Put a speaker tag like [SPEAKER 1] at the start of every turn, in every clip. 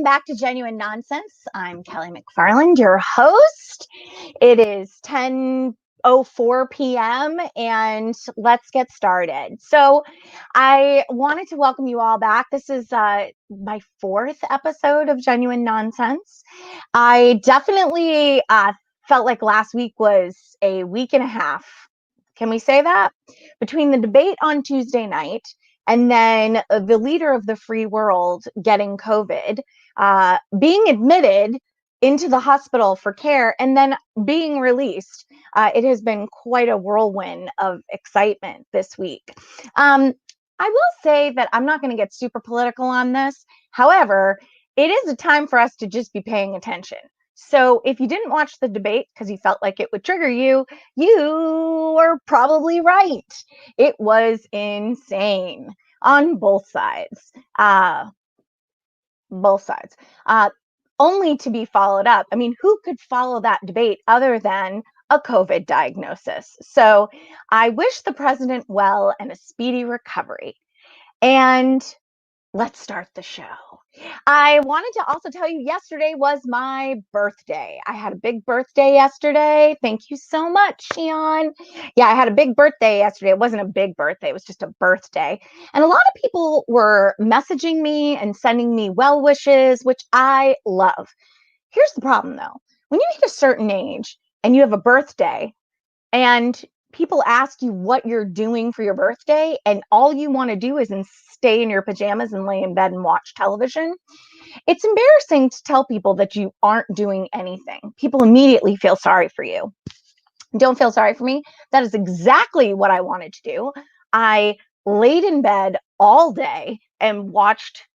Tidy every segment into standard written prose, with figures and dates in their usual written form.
[SPEAKER 1] Welcome back to Genuine Nonsense. I'm Kelly MacFarland, your host. It is 10:04 p.m. and let's get started. So I wanted to welcome you all back. This is my fourth episode of Genuine Nonsense. I definitely felt like last week was a week and a half. Can we say that? Between the debate on Tuesday night and then the leader of the free world getting COVID, being admitted into the hospital for care, and then being released. It has been quite a whirlwind of excitement this week. I will say that I'm not going to get super political on this. However, it is a time for us to just be paying attention. So if you didn't watch the debate because you felt like it would trigger you, you were probably right. It was insane on both sides. Only to be followed up. I mean, who could follow that debate other than a COVID diagnosis? So I wish the president well and a speedy recovery. And let's start the show. I wanted to also tell you yesterday was my birthday. I had a big birthday yesterday. Thank you so much, Shion. Yeah, I had a big birthday yesterday. It wasn't a big birthday. It was just a birthday. And a lot of people were messaging me and sending me well wishes, which I love. Here's the problem, though. When you hit a certain age and you have a birthday and people ask you what you're doing for your birthday and all you want to do is stay in your pajamas and lay in bed and watch television, it's embarrassing to tell people that you aren't doing anything. People immediately feel sorry for you. Don't feel sorry for me. That is exactly what I wanted to do. I laid in bed all day and watched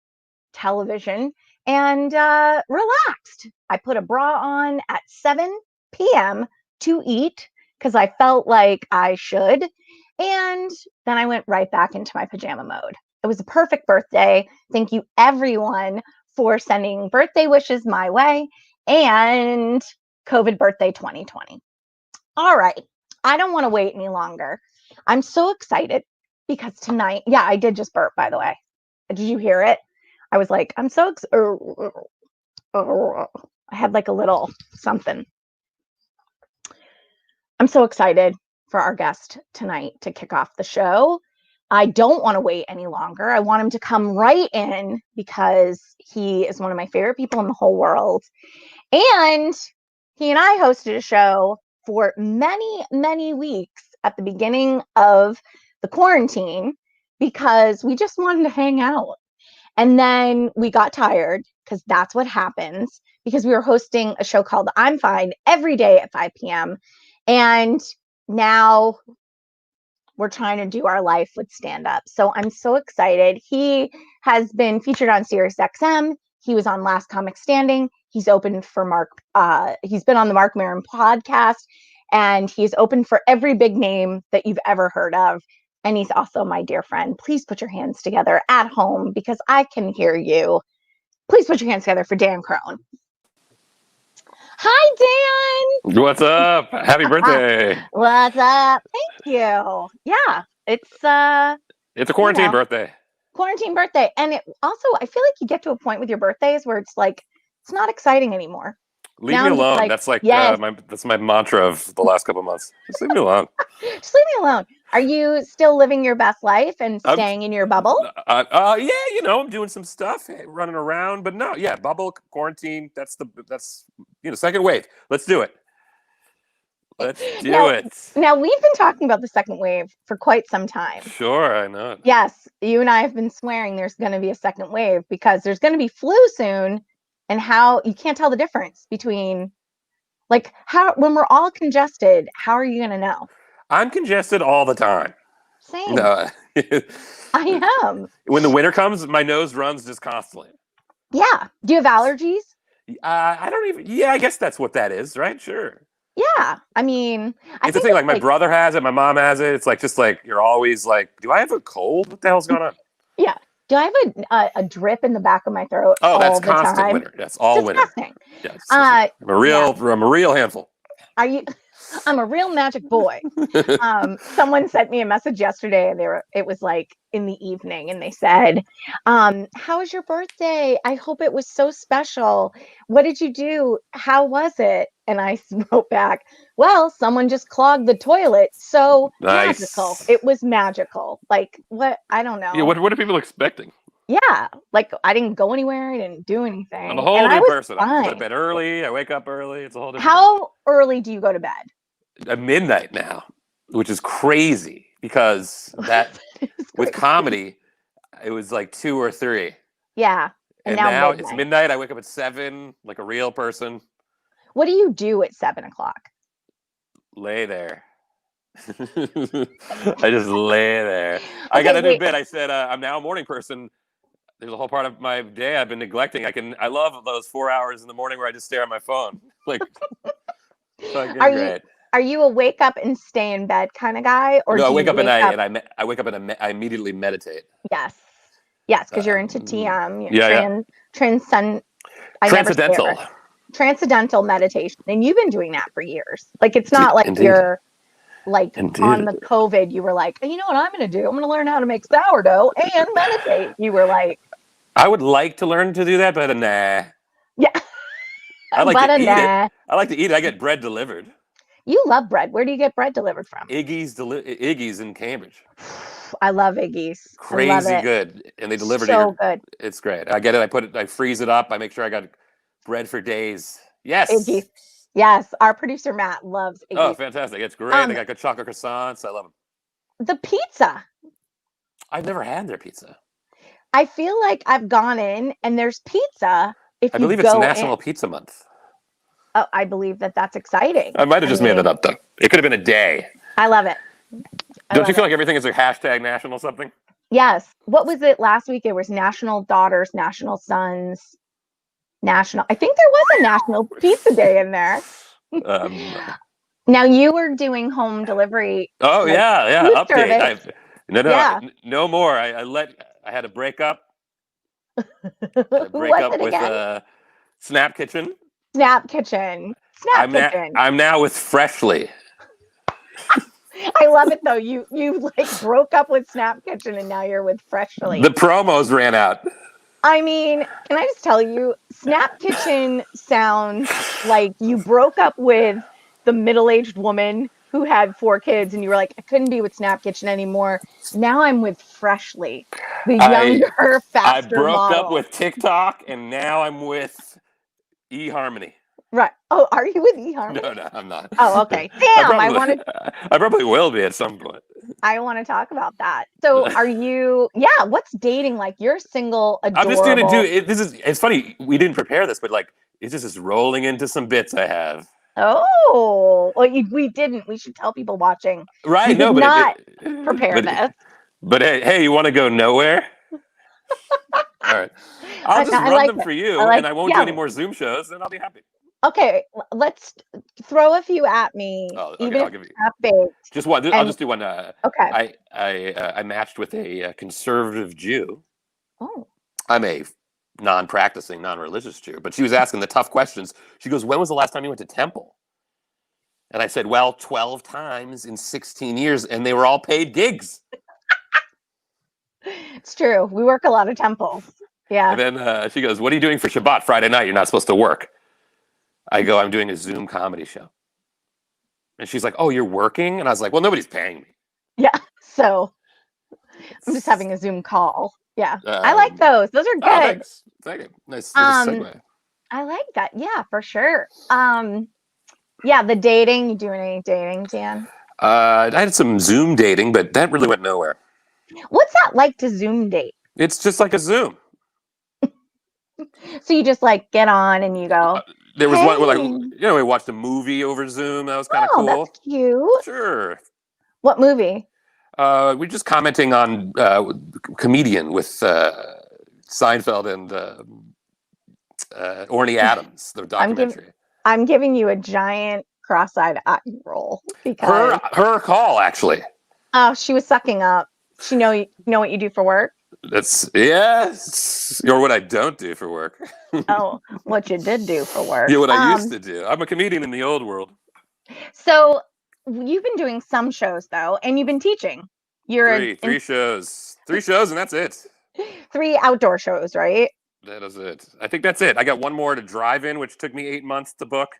[SPEAKER 1] television and relaxed. I put a bra on at 7 p.m. to eat because I felt like I should. And then I went right back into my pajama mode. It was a perfect birthday. Thank you, everyone, for sending birthday wishes my way. And COVID birthday 2020. All right. I don't want to wait any longer. I'm so excited because tonight, yeah, I did just burp, by the way. Did you hear it? I was like, I'm so I had like a little something. I'm so excited for our guest tonight to kick off the show. I don't want to wait any longer. I want him to come right in because he is one of my favorite people in the whole world. And he and I hosted a show for many, many weeks at the beginning of the quarantine because we just wanted to hang out. And then we got tired because that's what happens because we were hosting a show called I'm Fide every day at 5 p.m. And now we're trying to do our life with stand-up. So I'm so excited. He has been featured on SiriusXM. He was on Last Comic Standing. He's opened for he's been on the Mark Maron podcast, and he's opened for every big name that you've ever heard of. And he's also my dear friend. Please put your hands together at home because I can hear you. Please put your hands together for Dan Crohn. Hi,
[SPEAKER 2] Dan. What's up? Happy birthday.
[SPEAKER 1] What's up? Thank you. Yeah, it's a
[SPEAKER 2] quarantine birthday.
[SPEAKER 1] Quarantine birthday. And it also, I feel like you get to a point with your birthdays where it's like, it's not exciting anymore.
[SPEAKER 2] Leave me alone. Like, that's like yes. That's my mantra of the last couple of months. Just leave me alone.
[SPEAKER 1] Just leave me alone. Are you still living your best life and staying in your bubble?
[SPEAKER 2] Yeah, I'm doing some stuff, running around, but no, yeah, bubble, quarantine. That's second wave. Let's do it. Let's do it.
[SPEAKER 1] Now, we've been talking about the second wave for quite some time.
[SPEAKER 2] Sure, I know.
[SPEAKER 1] Yes, you and I have been swearing there's going to be a second wave because there's going to be flu soon. And how you can't tell the difference between, like, when we're all congested, how are you going to know?
[SPEAKER 2] I'm congested all the time.
[SPEAKER 1] Same. No. I am.
[SPEAKER 2] When the winter comes, my nose runs just constantly.
[SPEAKER 1] Yeah. Do you have allergies?
[SPEAKER 2] I don't even. Yeah, I guess that's what that is, right? Sure.
[SPEAKER 1] Yeah. I mean,
[SPEAKER 2] it's the thing. Like my brother has it, my mom has it. It's like you're always like, do I have a cold? What the hell's going on?
[SPEAKER 1] Yeah. Do I have a drip in the back of my throat?
[SPEAKER 2] Oh, that's constant winter. Yes, all winter.
[SPEAKER 1] Yes.
[SPEAKER 2] I'm a real handful.
[SPEAKER 1] Are you? I'm a real magic boy. Someone sent me a message yesterday, and it was like in the evening, and they said, how was your birthday? I hope it was so special. What did you do? How was it? And I wrote back, well, someone just clogged the toilet. So magical.
[SPEAKER 2] Nice.
[SPEAKER 1] It was magical. Like, what? I don't
[SPEAKER 2] Yeah,
[SPEAKER 1] know.
[SPEAKER 2] what are people expecting?
[SPEAKER 1] Yeah, like I didn't go anywhere. I didn't do
[SPEAKER 2] I'm a
[SPEAKER 1] anything. And
[SPEAKER 2] whole
[SPEAKER 1] I
[SPEAKER 2] new
[SPEAKER 1] was
[SPEAKER 2] person. I go to
[SPEAKER 1] fine.
[SPEAKER 2] bed early. I wake up early. It's a whole different
[SPEAKER 1] How early do you go to bed?
[SPEAKER 2] at midnight now, which is crazy because that
[SPEAKER 1] It's
[SPEAKER 2] with
[SPEAKER 1] crazy.
[SPEAKER 2] comedy, it was like 2 or 3.
[SPEAKER 1] Yeah. And
[SPEAKER 2] And
[SPEAKER 1] now
[SPEAKER 2] now it's
[SPEAKER 1] midnight.
[SPEAKER 2] midnight. I wake up at 7, like a real person.
[SPEAKER 1] What do you do at 7 o'clock?
[SPEAKER 2] Lay there. I just lay there. I
[SPEAKER 1] Okay,
[SPEAKER 2] got a new
[SPEAKER 1] wait.
[SPEAKER 2] bit. I said I'm now a morning person. There's a whole part of my day I've been neglecting. I love those 4 hours in the morning where I just stare at my phone. Like fucking
[SPEAKER 1] Are
[SPEAKER 2] great.
[SPEAKER 1] you a wake up and stay in bed kind of guy, or
[SPEAKER 2] No, I
[SPEAKER 1] do
[SPEAKER 2] wake
[SPEAKER 1] you
[SPEAKER 2] up and
[SPEAKER 1] wake up?
[SPEAKER 2] I wake up and I immediately meditate.
[SPEAKER 1] Yes. Yes, because you're into TM, you're
[SPEAKER 2] Yeah.
[SPEAKER 1] transcend. I never say it
[SPEAKER 2] Transcendental.
[SPEAKER 1] right. Transcendental meditation, and you've been doing that for years. Like it's not like
[SPEAKER 2] Indeed.
[SPEAKER 1] you're like on
[SPEAKER 2] Indeed.
[SPEAKER 1] the COVID. You were like, you know what I'm going to do? I'm going to learn how to make sourdough and meditate. You were like,
[SPEAKER 2] I would like to learn to do that, but nah.
[SPEAKER 1] yeah,
[SPEAKER 2] I like
[SPEAKER 1] but
[SPEAKER 2] to eat it.
[SPEAKER 1] nah.
[SPEAKER 2] I like to eat it. I get bread delivered.
[SPEAKER 1] You love bread. Where do you get bread delivered from?
[SPEAKER 2] Iggy's in Cambridge.
[SPEAKER 1] I love Iggy's. I love
[SPEAKER 2] Crazy
[SPEAKER 1] it.
[SPEAKER 2] good, and they deliver to
[SPEAKER 1] So
[SPEAKER 2] your.
[SPEAKER 1] good.
[SPEAKER 2] It's great. I get it. I freeze it up. I make sure I got bread for days. Yes.
[SPEAKER 1] Iggy's. Yes, our producer Matt loves Iggy's.
[SPEAKER 2] Oh, fantastic! It's great. They got good chocolate croissants. I love them.
[SPEAKER 1] The pizza.
[SPEAKER 2] I've never had their pizza.
[SPEAKER 1] I feel like I've gone in and there's pizza. If
[SPEAKER 2] I
[SPEAKER 1] you
[SPEAKER 2] believe it's
[SPEAKER 1] go
[SPEAKER 2] National
[SPEAKER 1] in.
[SPEAKER 2] Pizza Month.
[SPEAKER 1] Oh, I believe that's exciting.
[SPEAKER 2] I might have just made that up, though. It could have been a day.
[SPEAKER 1] I love it.
[SPEAKER 2] Don't you feel like everything is a hashtag national something?
[SPEAKER 1] Yes. What was it last week? It was National Daughters, National Sons, National. I think there was a National Pizza Day in there. Now you were doing home delivery.
[SPEAKER 2] Oh
[SPEAKER 1] like,
[SPEAKER 2] yeah.
[SPEAKER 1] food
[SPEAKER 2] Update.
[SPEAKER 1] Yeah.
[SPEAKER 2] No more. I had a breakup.
[SPEAKER 1] Who was it
[SPEAKER 2] with
[SPEAKER 1] again?
[SPEAKER 2] Snap Kitchen.
[SPEAKER 1] Snap Kitchen. Kitchen.
[SPEAKER 2] I'm now with Freshly.
[SPEAKER 1] I love it though. You like broke up with Snap Kitchen and now you're with Freshly.
[SPEAKER 2] The promos ran out.
[SPEAKER 1] I mean, can I just tell you, Snap Kitchen sounds like you broke up with the middle-aged woman who had 4 kids and you were like, I couldn't be with Snap Kitchen anymore. Now I'm with Freshly, the younger, faster
[SPEAKER 2] I broke
[SPEAKER 1] model.
[SPEAKER 2] up with TikTok and now I'm with eHarmony.
[SPEAKER 1] Right. Oh, are you with eHarmony?
[SPEAKER 2] No, I'm not.
[SPEAKER 1] Oh, okay. Damn,
[SPEAKER 2] I probably will be at some point.
[SPEAKER 1] I want to talk about that. So are you, what's dating like? You're single, adorable.
[SPEAKER 2] I'm just going to do it. It's funny. We didn't prepare this, but like, it's just rolling into some bits I have.
[SPEAKER 1] Oh, well, we didn't. We should tell people watching.
[SPEAKER 2] Right.
[SPEAKER 1] No, but not prepare this.
[SPEAKER 2] But hey, you want to go nowhere? All right. I'll just run them for you, and I won't do any more Zoom shows, and I'll be happy.
[SPEAKER 1] Okay, let's throw a few at me.
[SPEAKER 2] Oh, okay,
[SPEAKER 1] even
[SPEAKER 2] I'll
[SPEAKER 1] if
[SPEAKER 2] give you
[SPEAKER 1] big.
[SPEAKER 2] just one. I'll just do one.
[SPEAKER 1] Okay.
[SPEAKER 2] I matched with a conservative Jew.
[SPEAKER 1] Oh.
[SPEAKER 2] I'm a non-practicing, non-religious Jew, but she was asking the tough questions. She goes, "When was the last time you went to temple?" And I said, "Well, 12 times in 16 years, and they were all paid gigs."
[SPEAKER 1] It's true. We work a lot of temples. Yeah.
[SPEAKER 2] And then she goes, "What are you doing for Shabbat? Friday night? You're not supposed to work." I go, "I'm doing a Zoom comedy show." And she's like, "Oh, you're working?" And I was like, "Well, nobody's paying me."
[SPEAKER 1] Yeah. So I'm just having a Zoom call. Yeah. I like those. Those are good.
[SPEAKER 2] Oh, thanks. Thank you. Nice segue.
[SPEAKER 1] I like that. Yeah, for sure. Yeah, the dating. You doing any dating, Dan?
[SPEAKER 2] I had some Zoom dating, but that really went nowhere.
[SPEAKER 1] What's that like to Zoom date?
[SPEAKER 2] It's just like a Zoom.
[SPEAKER 1] So you just like get on and you go.
[SPEAKER 2] There was one where, like, we watched a movie over Zoom. That was kind of cool.
[SPEAKER 1] That's cute.
[SPEAKER 2] Sure.
[SPEAKER 1] What movie?
[SPEAKER 2] We're just commenting on Comedian with Seinfeld and Orny Adams, the documentary.
[SPEAKER 1] I'm giving you a giant cross-eyed eye roll because
[SPEAKER 2] her call actually.
[SPEAKER 1] Oh, she was sucking up. She know what you do for work?
[SPEAKER 2] That's yes, or what I don't do for work.
[SPEAKER 1] Oh, what you did do for work?
[SPEAKER 2] Yeah, what I used to do. I'm a comedian in the old world.
[SPEAKER 1] So you've been doing some shows though, and you've been teaching. You're
[SPEAKER 2] Three shows, and that's it.
[SPEAKER 1] 3 outdoor shows, right?
[SPEAKER 2] That is it. I think that's it. I got one more to drive in, which took me 8 months to book.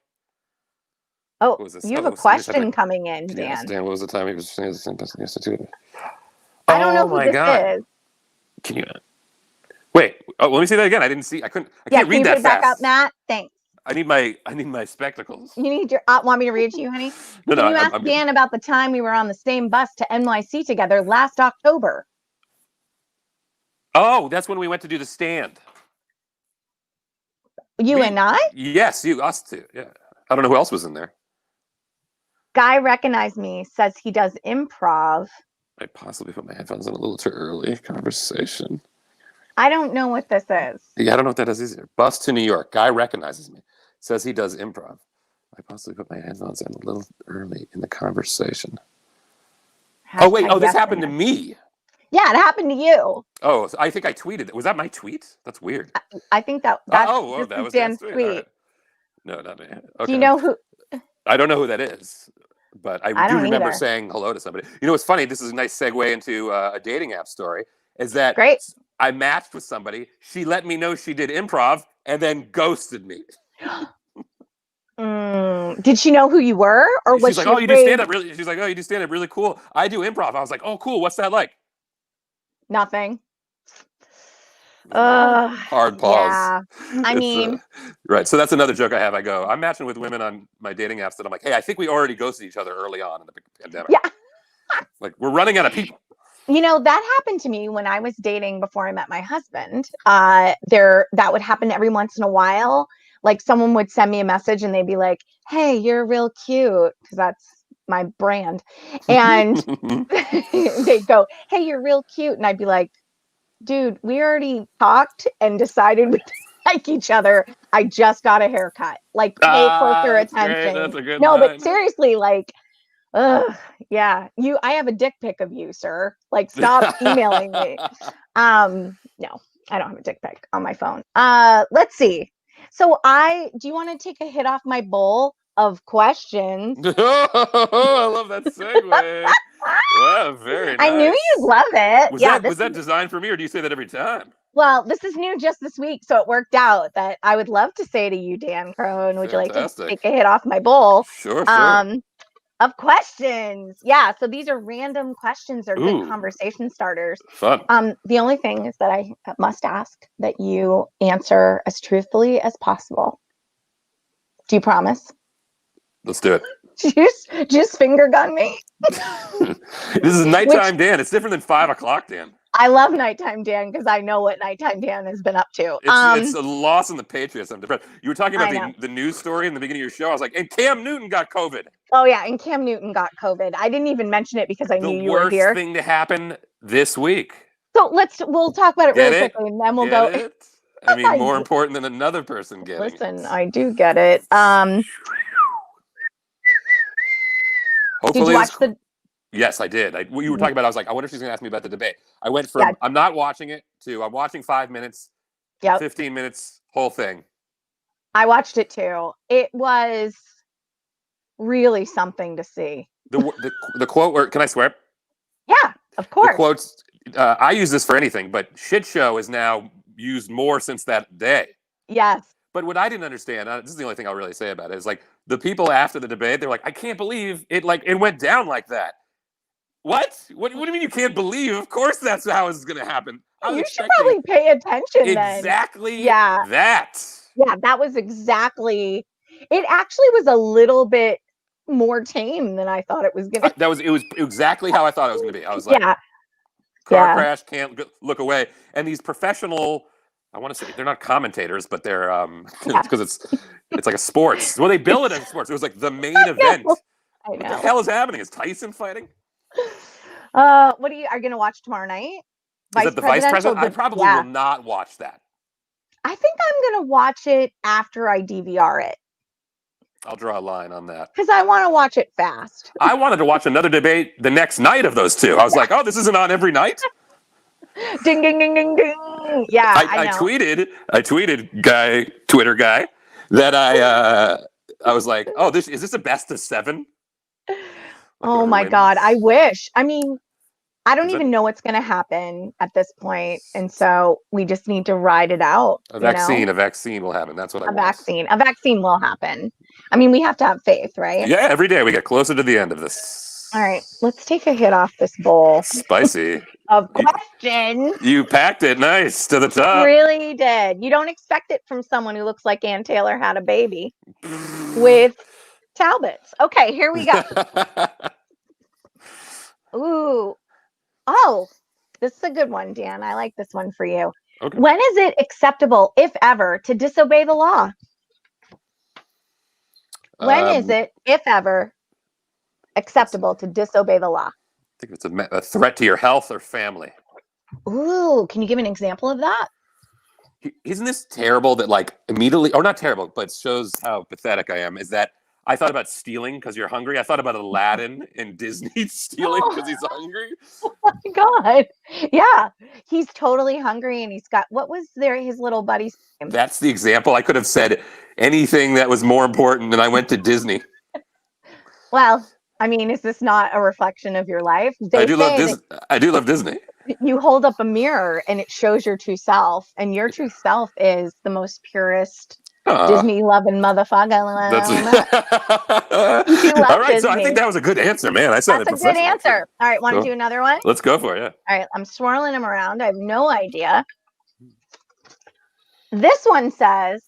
[SPEAKER 1] Oh,
[SPEAKER 2] What was this?
[SPEAKER 1] you have
[SPEAKER 2] Oh,
[SPEAKER 1] a question coming in,
[SPEAKER 2] yes,
[SPEAKER 1] Dan.
[SPEAKER 2] Dan. What was the time he was saying the best institute?
[SPEAKER 1] I don't know
[SPEAKER 2] Oh
[SPEAKER 1] who
[SPEAKER 2] my
[SPEAKER 1] this
[SPEAKER 2] God!
[SPEAKER 1] is.
[SPEAKER 2] Can you wait? Oh, let me see that again. I didn't see. I couldn't. I
[SPEAKER 1] Yeah,
[SPEAKER 2] can't
[SPEAKER 1] can
[SPEAKER 2] read
[SPEAKER 1] you
[SPEAKER 2] that
[SPEAKER 1] put it back up,
[SPEAKER 2] fast.
[SPEAKER 1] Matt? Thanks.
[SPEAKER 2] I need my spectacles.
[SPEAKER 1] You need your want me to read it to you, honey?
[SPEAKER 2] No,
[SPEAKER 1] Can
[SPEAKER 2] no.
[SPEAKER 1] you ask
[SPEAKER 2] I'm good.
[SPEAKER 1] Dan about the time we were on the same bus to NYC together last October?
[SPEAKER 2] Oh, that's when we went to do the stand.
[SPEAKER 1] You and I?
[SPEAKER 2] Yes, us two. Yeah. I don't know who else was in there.
[SPEAKER 1] Guy recognized me, says he does improv.
[SPEAKER 2] I possibly put my headphones on a little too early. Conversation.
[SPEAKER 1] I don't know what this is.
[SPEAKER 2] Yeah, I don't know what that is either. Bus to New York. Guy recognizes me. Says he does improv. I possibly put my headphones on a little early in the conversation. Oh, wait. Oh, this happened to me.
[SPEAKER 1] Yeah, it happened to you.
[SPEAKER 2] Oh, so I think I tweeted it. Was that my tweet? That's weird.
[SPEAKER 1] I think that
[SPEAKER 2] that was
[SPEAKER 1] Dan's
[SPEAKER 2] tweet.
[SPEAKER 1] tweet.
[SPEAKER 2] Right. No, not me. Okay.
[SPEAKER 1] Do you know who?
[SPEAKER 2] I don't know who that is, but I do remember
[SPEAKER 1] either.
[SPEAKER 2] saying hello to somebody. You know what's funny? This is a nice segue into a dating app story. Is that
[SPEAKER 1] Great.
[SPEAKER 2] I matched with somebody. She let me know she did improv and then ghosted me.
[SPEAKER 1] Did she know who you were, or was
[SPEAKER 2] she's like,
[SPEAKER 1] she
[SPEAKER 2] "Oh, you do stand up really?" She's like, "Oh, you do stand up really cool. I do improv." I was like, "Oh, cool. What's that like?"
[SPEAKER 1] Nothing.
[SPEAKER 2] Hard pause.
[SPEAKER 1] Yeah. I mean,
[SPEAKER 2] right. So that's another joke I have. I go, I'm matching with women on my dating apps that I'm like, hey, I think we already ghosted each other early on in the pandemic.
[SPEAKER 1] Yeah.
[SPEAKER 2] Like we're running out of people.
[SPEAKER 1] You know, that happened to me when I was dating before I met my husband. That would happen every once in a while. Like someone would send me a message and they'd be like, "Hey, you're real cute," because that's my brand. And they'd go, "Hey, you're real cute," and I'd be like, "Dude, we already talked and decided we like each other. I just got a haircut. Like, pay closer attention."
[SPEAKER 2] That's a good
[SPEAKER 1] no,
[SPEAKER 2] line.
[SPEAKER 1] But seriously, like, yeah, I have a dick pic of you, sir. Like, stop emailing me. No, I don't have a dick pic on my phone. Let's see. So do you want to take a hit off my bowl of questions?
[SPEAKER 2] I love that segue. Wow, very nice.
[SPEAKER 1] I knew you'd love it.
[SPEAKER 2] Was that designed for me, or do you say that every time?
[SPEAKER 1] Well, this is new just this week, so it worked out that I would love to say to you, Dan Crohn, would you like to take a hit off my bowl?
[SPEAKER 2] Sure.
[SPEAKER 1] Of questions. Yeah, so these are random questions or good conversation starters.
[SPEAKER 2] Fun.
[SPEAKER 1] The only thing is that I must ask that you answer as truthfully as possible. Do you promise?
[SPEAKER 2] Let's do it.
[SPEAKER 1] Just finger gun me.
[SPEAKER 2] This is nighttime Dan. It's different than 5 o'clock Dan.
[SPEAKER 1] I love nighttime Dan because I know what nighttime Dan has been up to.
[SPEAKER 2] It's a loss in the Patriots. I'm depressed. You were talking about the news story in the beginning of your show. I was like, and Cam Newton got COVID.
[SPEAKER 1] Oh, yeah, and Cam Newton got COVID. I didn't even mention it because I knew you were here.
[SPEAKER 2] The worst thing to happen this week.
[SPEAKER 1] So we'll talk about it really quickly, and then we'll go.
[SPEAKER 2] I mean, more important than another person getting it.
[SPEAKER 1] Listen, I do get it.
[SPEAKER 2] Hopefully
[SPEAKER 1] did you watch the...
[SPEAKER 2] Yes, I did. You were talking about, I was like, I wonder if she's going to ask me about the debate. I went from, I'm not watching it, to I'm watching 5 minutes, 15 minutes, whole thing.
[SPEAKER 1] I watched it too. It was really something to see.
[SPEAKER 2] The quote, or can I swear?
[SPEAKER 1] Yeah, of course.
[SPEAKER 2] The quotes, I use this for anything, but shit show is now used more since that day.
[SPEAKER 1] Yes.
[SPEAKER 2] But what I didn't understand, this is the only thing I'll really say about it, is like the people after the debate, they're like, I can't believe it went down like that. What do you mean you can't believe? Of course that's how it's going to happen.
[SPEAKER 1] You should probably pay attention then.
[SPEAKER 2] Exactly
[SPEAKER 1] that. Yeah, that was exactly. It actually was a little bit more tame than I thought it was going to be.
[SPEAKER 2] It was exactly how I thought it was going to be. I was like, car crash, can't look away. And these professional, I want to say, they're not commentators, but they're, because it's like a sports. Well, they bill it as sports. It was like the main event.
[SPEAKER 1] I know.
[SPEAKER 2] What the hell is happening? Is Tyson fighting?
[SPEAKER 1] What are you going to watch tomorrow night?
[SPEAKER 2] Is that the vice president? I probably will not watch that.
[SPEAKER 1] I think I'm going to watch it after I DVR it.
[SPEAKER 2] I'll draw a line on that.
[SPEAKER 1] Because I want to watch it fast.
[SPEAKER 2] I wanted to watch another debate the next night of those two. I was like, oh, this isn't on every night?
[SPEAKER 1] Ding, ding, ding, ding, ding. Yeah, I know.
[SPEAKER 2] I tweeted Twitter guy, that I was like, oh, is this a best of 7? Like
[SPEAKER 1] Oh
[SPEAKER 2] whoever
[SPEAKER 1] my God. I
[SPEAKER 2] wins?
[SPEAKER 1] wish. I mean, I don't
[SPEAKER 2] Is that
[SPEAKER 1] even know what's going to happen at this point, and so we just need to ride it out,
[SPEAKER 2] a
[SPEAKER 1] you know?
[SPEAKER 2] vaccine? A vaccine will happen. That's what I
[SPEAKER 1] A
[SPEAKER 2] want.
[SPEAKER 1] vaccine. A vaccine will happen. I mean, we have to have faith, right?
[SPEAKER 2] Yeah, every day we get closer to the end of this.
[SPEAKER 1] All right, let's take a hit off this bowl
[SPEAKER 2] Spicy.
[SPEAKER 1] of
[SPEAKER 2] You,
[SPEAKER 1] questions.
[SPEAKER 2] you packed it nice to the top.
[SPEAKER 1] Really did. You don't expect it from someone who looks like Ann Taylor had a baby with Talbots. Okay, here we go. Ooh. Oh, this is a good one, Dan. I like this one for you.
[SPEAKER 2] Okay.
[SPEAKER 1] When is it acceptable, if ever, to disobey the law? When is it, if ever, acceptable to disobey the law?
[SPEAKER 2] I think it's a threat to your health or family.
[SPEAKER 1] Ooh, can you give an example of that?
[SPEAKER 2] Isn't this terrible that like immediately, or not terrible, but shows how pathetic I am, is that I thought about stealing because you're hungry. I thought about Aladdin in Disney stealing because he's hungry.
[SPEAKER 1] Oh my God. Yeah. He's totally hungry and he's got, what was there, his little buddy's name?
[SPEAKER 2] That's the example. I could have said anything that was more important, and I went to Disney.
[SPEAKER 1] Well, I mean, is this not a reflection of your life?
[SPEAKER 2] I do love Disney.
[SPEAKER 1] You hold up a mirror and it shows your true self, and your true self is the most purest Disney loving motherfucker.
[SPEAKER 2] All right, Disney. So I think that was a good answer, man. I said
[SPEAKER 1] that's a good answer. All right, want to do another one?
[SPEAKER 2] Let's go for it. Yeah.
[SPEAKER 1] All right, I'm swirling them around. I have no idea. This one says,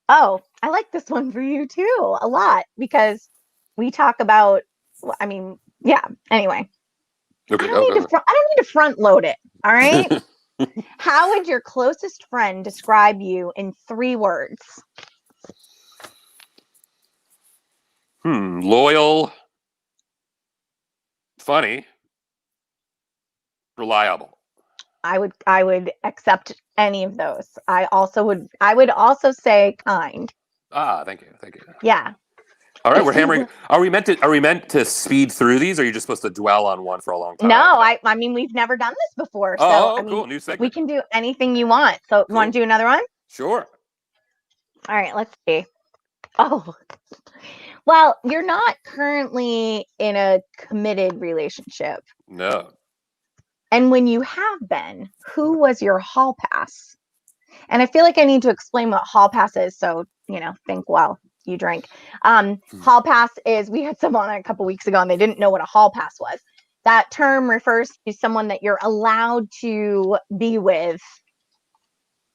[SPEAKER 1] oh, I like this one for you too a lot, because we talk about, I mean, yeah, anyway.
[SPEAKER 2] Okay,
[SPEAKER 1] I don't need to front load it. All right. How would your closest friend describe you in 3 words?
[SPEAKER 2] Loyal, funny, reliable.
[SPEAKER 1] I would accept any of those. I would also say kind.
[SPEAKER 2] Thank you.
[SPEAKER 1] Yeah.
[SPEAKER 2] All right, we're hammering. Are we meant to speed through these, or are you just supposed to dwell on one for a long time?
[SPEAKER 1] No, I mean, we've never done this before. So,
[SPEAKER 2] cool. New segment.
[SPEAKER 1] We can do anything you want. So, you want to do another one?
[SPEAKER 2] Sure.
[SPEAKER 1] All right, let's see. Oh, well, you're not currently in a committed relationship.
[SPEAKER 2] No.
[SPEAKER 1] And when you have been, who was your hall pass? And I feel like I need to explain what hall pass is. So, think while you drink. Hall pass is, we had someone a couple weeks ago and they didn't know what a hall pass was. That term refers to someone that you're allowed to be with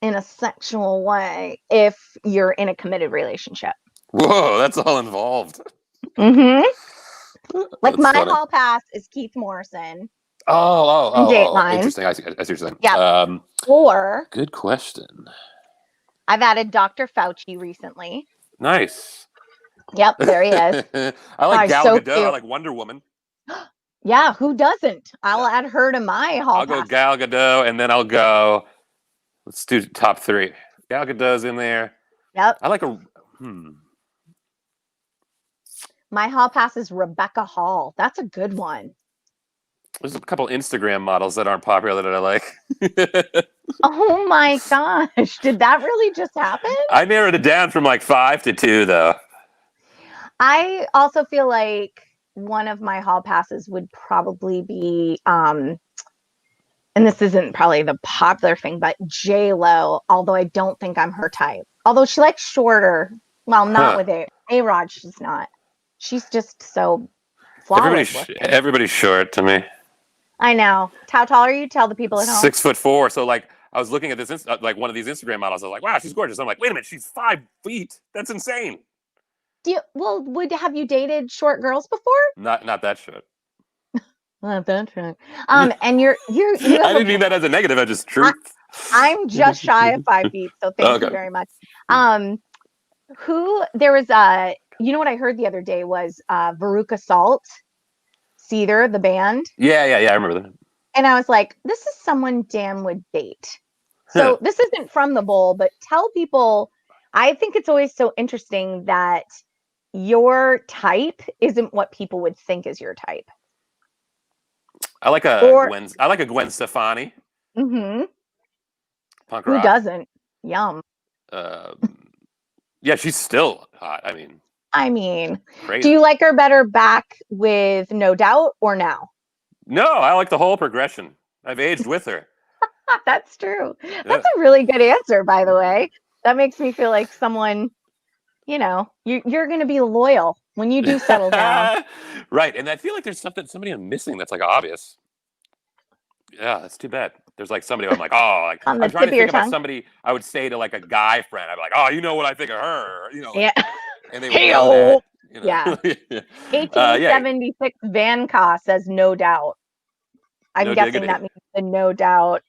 [SPEAKER 1] in a sexual way if you're in a committed relationship.
[SPEAKER 2] Whoa, that's all involved.
[SPEAKER 1] Mm-hmm. Like
[SPEAKER 2] That's
[SPEAKER 1] my
[SPEAKER 2] funny.
[SPEAKER 1] hall pass is Keith Morrison.
[SPEAKER 2] Oh, interesting. I see what you're saying.
[SPEAKER 1] Yeah. Or
[SPEAKER 2] good question.
[SPEAKER 1] I've added Dr. Fauci recently.
[SPEAKER 2] Nice.
[SPEAKER 1] Yep, there he is.
[SPEAKER 2] I like Gal Gadot. I like Wonder Woman.
[SPEAKER 1] Yeah, who doesn't? I'll add her to my hall pass.
[SPEAKER 2] I'll go Gal Gadot, and then I'll go. Let's do top 3. Gal Gadot's in there.
[SPEAKER 1] Yep.
[SPEAKER 2] I like
[SPEAKER 1] My hall pass is Rebecca Hall. That's a good one.
[SPEAKER 2] There's a couple Instagram models that aren't popular that I like.
[SPEAKER 1] Oh my gosh. Did that really just happen?
[SPEAKER 2] I narrowed it down from like 5 to 2, though.
[SPEAKER 1] I also feel like one of my hall passes would probably be, and this isn't probably the popular thing, but J-Lo, although I don't think I'm her type. Although she likes shorter. Well, not with A-Rod, she's not. She's just so flawless.
[SPEAKER 2] Everybody's short to me.
[SPEAKER 1] I know. How tall are you? Tell the people at home.
[SPEAKER 2] 6'4". So like, I was looking at this, like one of these Instagram models. I was like, wow, she's gorgeous. I'm like, wait a minute, she's 5 feet. That's insane.
[SPEAKER 1] Have you dated short girls before?
[SPEAKER 2] Not that short.
[SPEAKER 1] Not that short. And you're
[SPEAKER 2] I didn't mean that as a negative. I just truth.
[SPEAKER 1] I'm just shy of 5 feet, so thank you very much. There was what I heard the other day was Veruca Salt, Seether, the band.
[SPEAKER 2] Yeah, I remember that.
[SPEAKER 1] And I was like, this is someone Dan would date. So this isn't from the bowl, but tell people, I think it's always so interesting that your type isn't what people would think is your type.
[SPEAKER 2] I like a Gwen Stefani.
[SPEAKER 1] Mm-hmm.
[SPEAKER 2] Punk rock.
[SPEAKER 1] Who doesn't? Yum.
[SPEAKER 2] Yeah, she's still hot.
[SPEAKER 1] I mean,
[SPEAKER 2] Crazy.
[SPEAKER 1] do you like her better back with No Doubt or now?
[SPEAKER 2] No, I like the whole progression. I've aged with her.
[SPEAKER 1] That's true. That's a really good answer, by the way. That makes me feel like someone, you're going to be loyal when you do settle down.
[SPEAKER 2] Right. And I feel like there's somebody I'm missing that's like obvious. Yeah, that's too bad. There's like somebody I'm like, oh, like
[SPEAKER 1] On the
[SPEAKER 2] I'm trying
[SPEAKER 1] tip
[SPEAKER 2] to
[SPEAKER 1] of your
[SPEAKER 2] think about
[SPEAKER 1] tongue.
[SPEAKER 2] somebody I would say to like a guy friend. I'd be like, oh, you know what I think of her,
[SPEAKER 1] Yeah.
[SPEAKER 2] and they would know that.
[SPEAKER 1] Yeah.
[SPEAKER 2] Yeah.
[SPEAKER 1] 1876 Van Ka says No Doubt. I'm
[SPEAKER 2] No
[SPEAKER 1] guessing
[SPEAKER 2] diggity.
[SPEAKER 1] that means the No Doubt.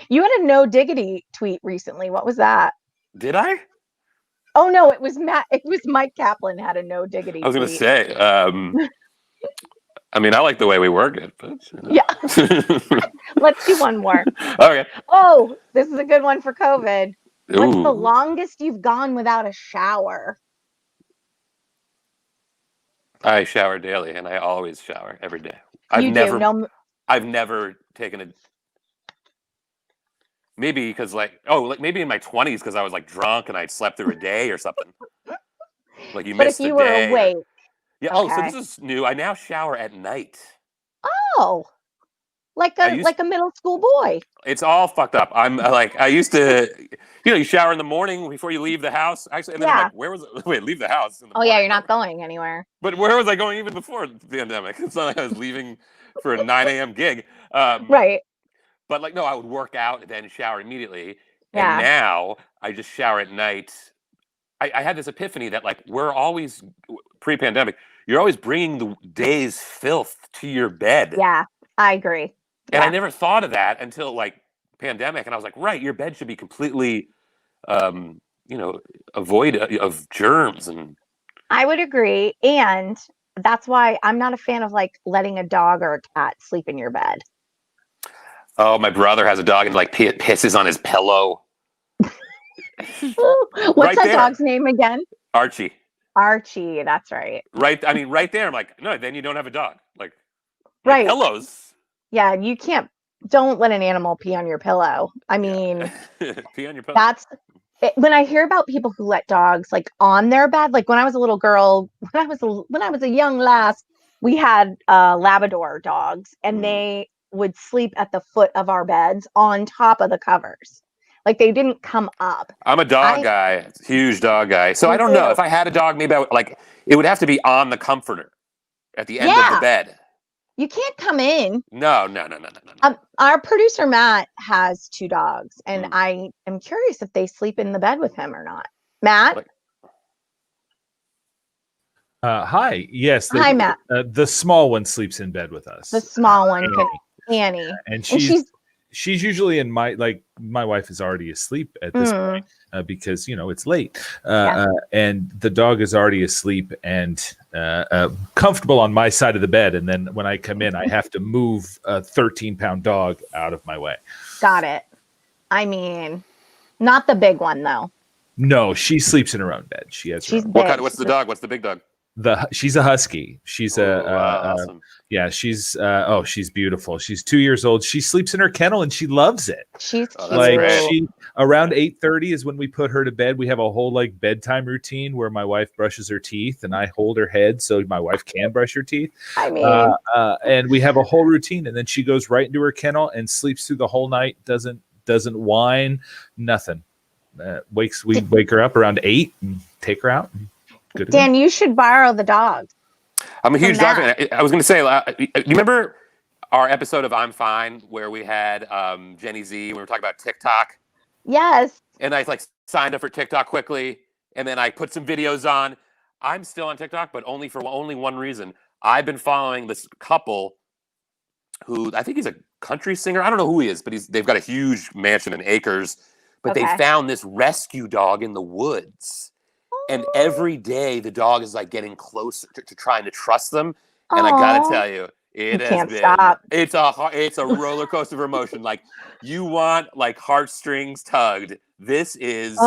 [SPEAKER 1] You had a No Diggity tweet recently. What was that?
[SPEAKER 2] Did I?
[SPEAKER 1] Oh no, it was Mike Kaplan had a No Diggity
[SPEAKER 2] I was
[SPEAKER 1] tweet.
[SPEAKER 2] going to say, I like the way we work it, but
[SPEAKER 1] Yeah. Let's do one more.
[SPEAKER 2] Okay.
[SPEAKER 1] Oh, this is a good one for COVID. What's the
[SPEAKER 2] Ooh.
[SPEAKER 1] longest you've gone without a shower?
[SPEAKER 2] I shower daily, and I always shower every day. I've never taken a. Maybe because maybe in my 20s because I was like drunk and I slept through a day or something. Like you missed
[SPEAKER 1] But if you
[SPEAKER 2] a
[SPEAKER 1] were
[SPEAKER 2] day.
[SPEAKER 1] awake.
[SPEAKER 2] Yeah.
[SPEAKER 1] Okay.
[SPEAKER 2] Oh, so this is new. I now shower at night.
[SPEAKER 1] Oh, like a middle school boy.
[SPEAKER 2] It's all fucked up. I used to, you shower in the morning before you leave the house. Actually, and then I'm like, where was it? Wait, leave the house.
[SPEAKER 1] Yeah, you're not going anywhere.
[SPEAKER 2] But where was I going even before the pandemic? It's not like I was leaving for a 9 a.m. gig.
[SPEAKER 1] Right.
[SPEAKER 2] But no, I would work out and then shower immediately.
[SPEAKER 1] Yeah.
[SPEAKER 2] And now I just shower at night. I had this epiphany that we're always pre-pandemic. You're always bringing the day's filth to your bed.
[SPEAKER 1] Yeah, I agree.
[SPEAKER 2] And I never thought of that until pandemic. And I was like, right, your bed should be completely, avoid of germs. And
[SPEAKER 1] I would agree. And that's why I'm not a fan of letting a dog or a cat sleep in your bed.
[SPEAKER 2] Oh, my brother has a dog and pisses on his pillow.
[SPEAKER 1] What's that dog's name again?
[SPEAKER 2] Archie.
[SPEAKER 1] Archie, that's right.
[SPEAKER 2] Right. Right there. I'm like, no, then you don't have a dog.
[SPEAKER 1] Right.
[SPEAKER 2] Pillows.
[SPEAKER 1] Yeah, you can't. Don't let an animal pee on your pillow. I mean,
[SPEAKER 2] pee on your pillow.
[SPEAKER 1] When I hear about people who let dogs on their bed, when I was a little girl, when I was a young lass, we had Labrador dogs, and they would sleep at the foot of our beds on top of the covers. They didn't come up.
[SPEAKER 2] I'm a dog guy, huge dog guy. So I don't know if I had a dog, maybe I would it would have to be on the comforter at the end of the bed.
[SPEAKER 1] You can't come in.
[SPEAKER 2] No.
[SPEAKER 1] Our producer Matt has 2 dogs, and I am curious if they sleep in the bed with him or not. Matt?
[SPEAKER 3] Hi. Yes.
[SPEAKER 1] Hi, Matt.
[SPEAKER 3] The small one sleeps in bed with us.
[SPEAKER 1] The small one, Annie.
[SPEAKER 3] And she's usually in my wife is already asleep at this point because it's late, and the dog is already asleep and comfortable on my side of the bed. And then when I come in, I have to move a 13-pound dog out of my way.
[SPEAKER 1] Got it. I mean, not the big one though.
[SPEAKER 3] No, she sleeps in her own bed. She's
[SPEAKER 2] big. What's the dog? What's the big dog?
[SPEAKER 3] She's a husky. She's
[SPEAKER 2] awesome.
[SPEAKER 3] She's beautiful. She's 2 years old. She sleeps in her kennel and she loves it.
[SPEAKER 1] She's cute.
[SPEAKER 3] Around 8:30 is when we put her to bed. We have a whole bedtime routine where my wife brushes her teeth and I hold her head so my wife can brush her teeth.
[SPEAKER 1] I mean,
[SPEAKER 3] and we have a whole routine, and then she goes right into her kennel and sleeps through the whole night. Doesn't whine, nothing. We wake her up around 8 and take her out.
[SPEAKER 1] Dan, you should borrow the dog.
[SPEAKER 2] I'm a huge dog fan. I was going to say, you remember our episode of I'm Fine where we had Jenny Z, we were talking about TikTok?
[SPEAKER 1] Yes.
[SPEAKER 2] And I signed up for TikTok quickly, and then I put some videos on. I'm still on TikTok, but only for one reason. I've been following this couple who I think he's a country singer. I don't know who he is, but they've got a huge mansion in acres. But they found this rescue dog in the woods. And every day the dog is getting closer to trying to trust them. And I gotta tell you, it's a roller coaster of emotion. You want heartstrings tugged. This is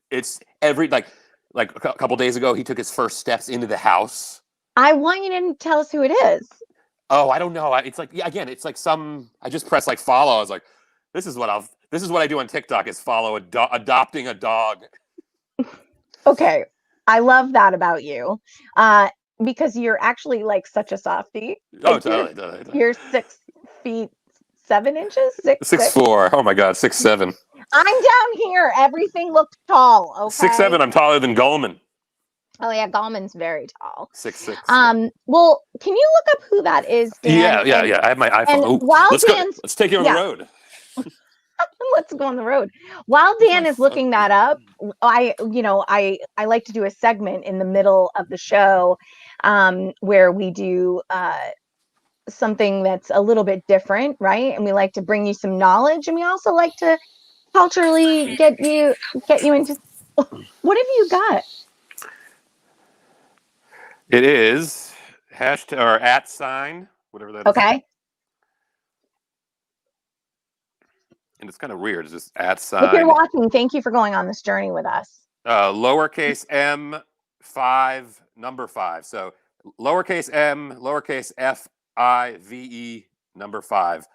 [SPEAKER 2] it's every a couple days ago he took his first steps into the house.
[SPEAKER 1] I want you to tell us who it is.
[SPEAKER 2] Oh, I don't know. It's I just pressed follow. I was like, this is what I do on TikTok is follow adopting a dog.
[SPEAKER 1] Okay. I love that about you. Because you're actually like such a softie.
[SPEAKER 2] Oh,
[SPEAKER 1] Like,
[SPEAKER 2] totally.
[SPEAKER 1] you're 6'7"?
[SPEAKER 2] 6'4". Oh my God, 6'7".
[SPEAKER 1] I'm down here. Everything looked tall. Okay.
[SPEAKER 2] 6'7". I'm taller than Goldman.
[SPEAKER 1] Oh yeah, Gallman's very tall.
[SPEAKER 2] 6'6".
[SPEAKER 1] Well, can you look up who that is, Dan?
[SPEAKER 2] Yeah. I have my iPhone.
[SPEAKER 1] And
[SPEAKER 2] Ooh,
[SPEAKER 1] while
[SPEAKER 2] let's go.
[SPEAKER 1] Dan's
[SPEAKER 2] Let's take you on the road.
[SPEAKER 1] let's go on the road. While Dan is looking that up, I like to do a segment in the middle of the show, where we do something that's a little bit different, right? And we like to bring you some knowledge, and we also like to culturally get you into. What have you got?
[SPEAKER 2] It is hashtag or @ whatever that is.
[SPEAKER 1] Okay.
[SPEAKER 2] And it's kind of weird. It's just @
[SPEAKER 1] If you're
[SPEAKER 2] sign.
[SPEAKER 1] watching, thank you for going on this journey with us.
[SPEAKER 2] Lowercase m 5 number 5. So lowercase m lowercase FIVE number 5.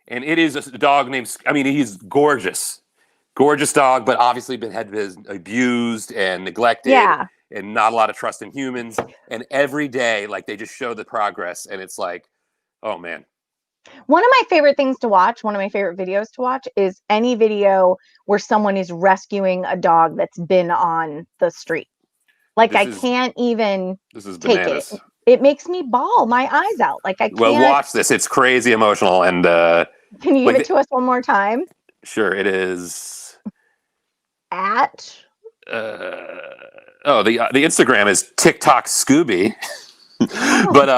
[SPEAKER 2] And it is a dog named. I mean, he's gorgeous dog, but obviously been abused and neglected.
[SPEAKER 1] Yeah.
[SPEAKER 2] And not a lot of trust in humans. And every day, like, they just show the progress, and it's like, oh man.
[SPEAKER 1] One of my favorite things to watch, one of my favorite videos to watch, is any video where someone is rescuing a dog that's been on the street. Like, I can't even take it. It makes me bawl my eyes out. Like, I can't.
[SPEAKER 2] Well, watch this. It's crazy emotional. And
[SPEAKER 1] can you give it to us one more time?
[SPEAKER 2] Sure, it is. The Instagram is TikTok Scooby. But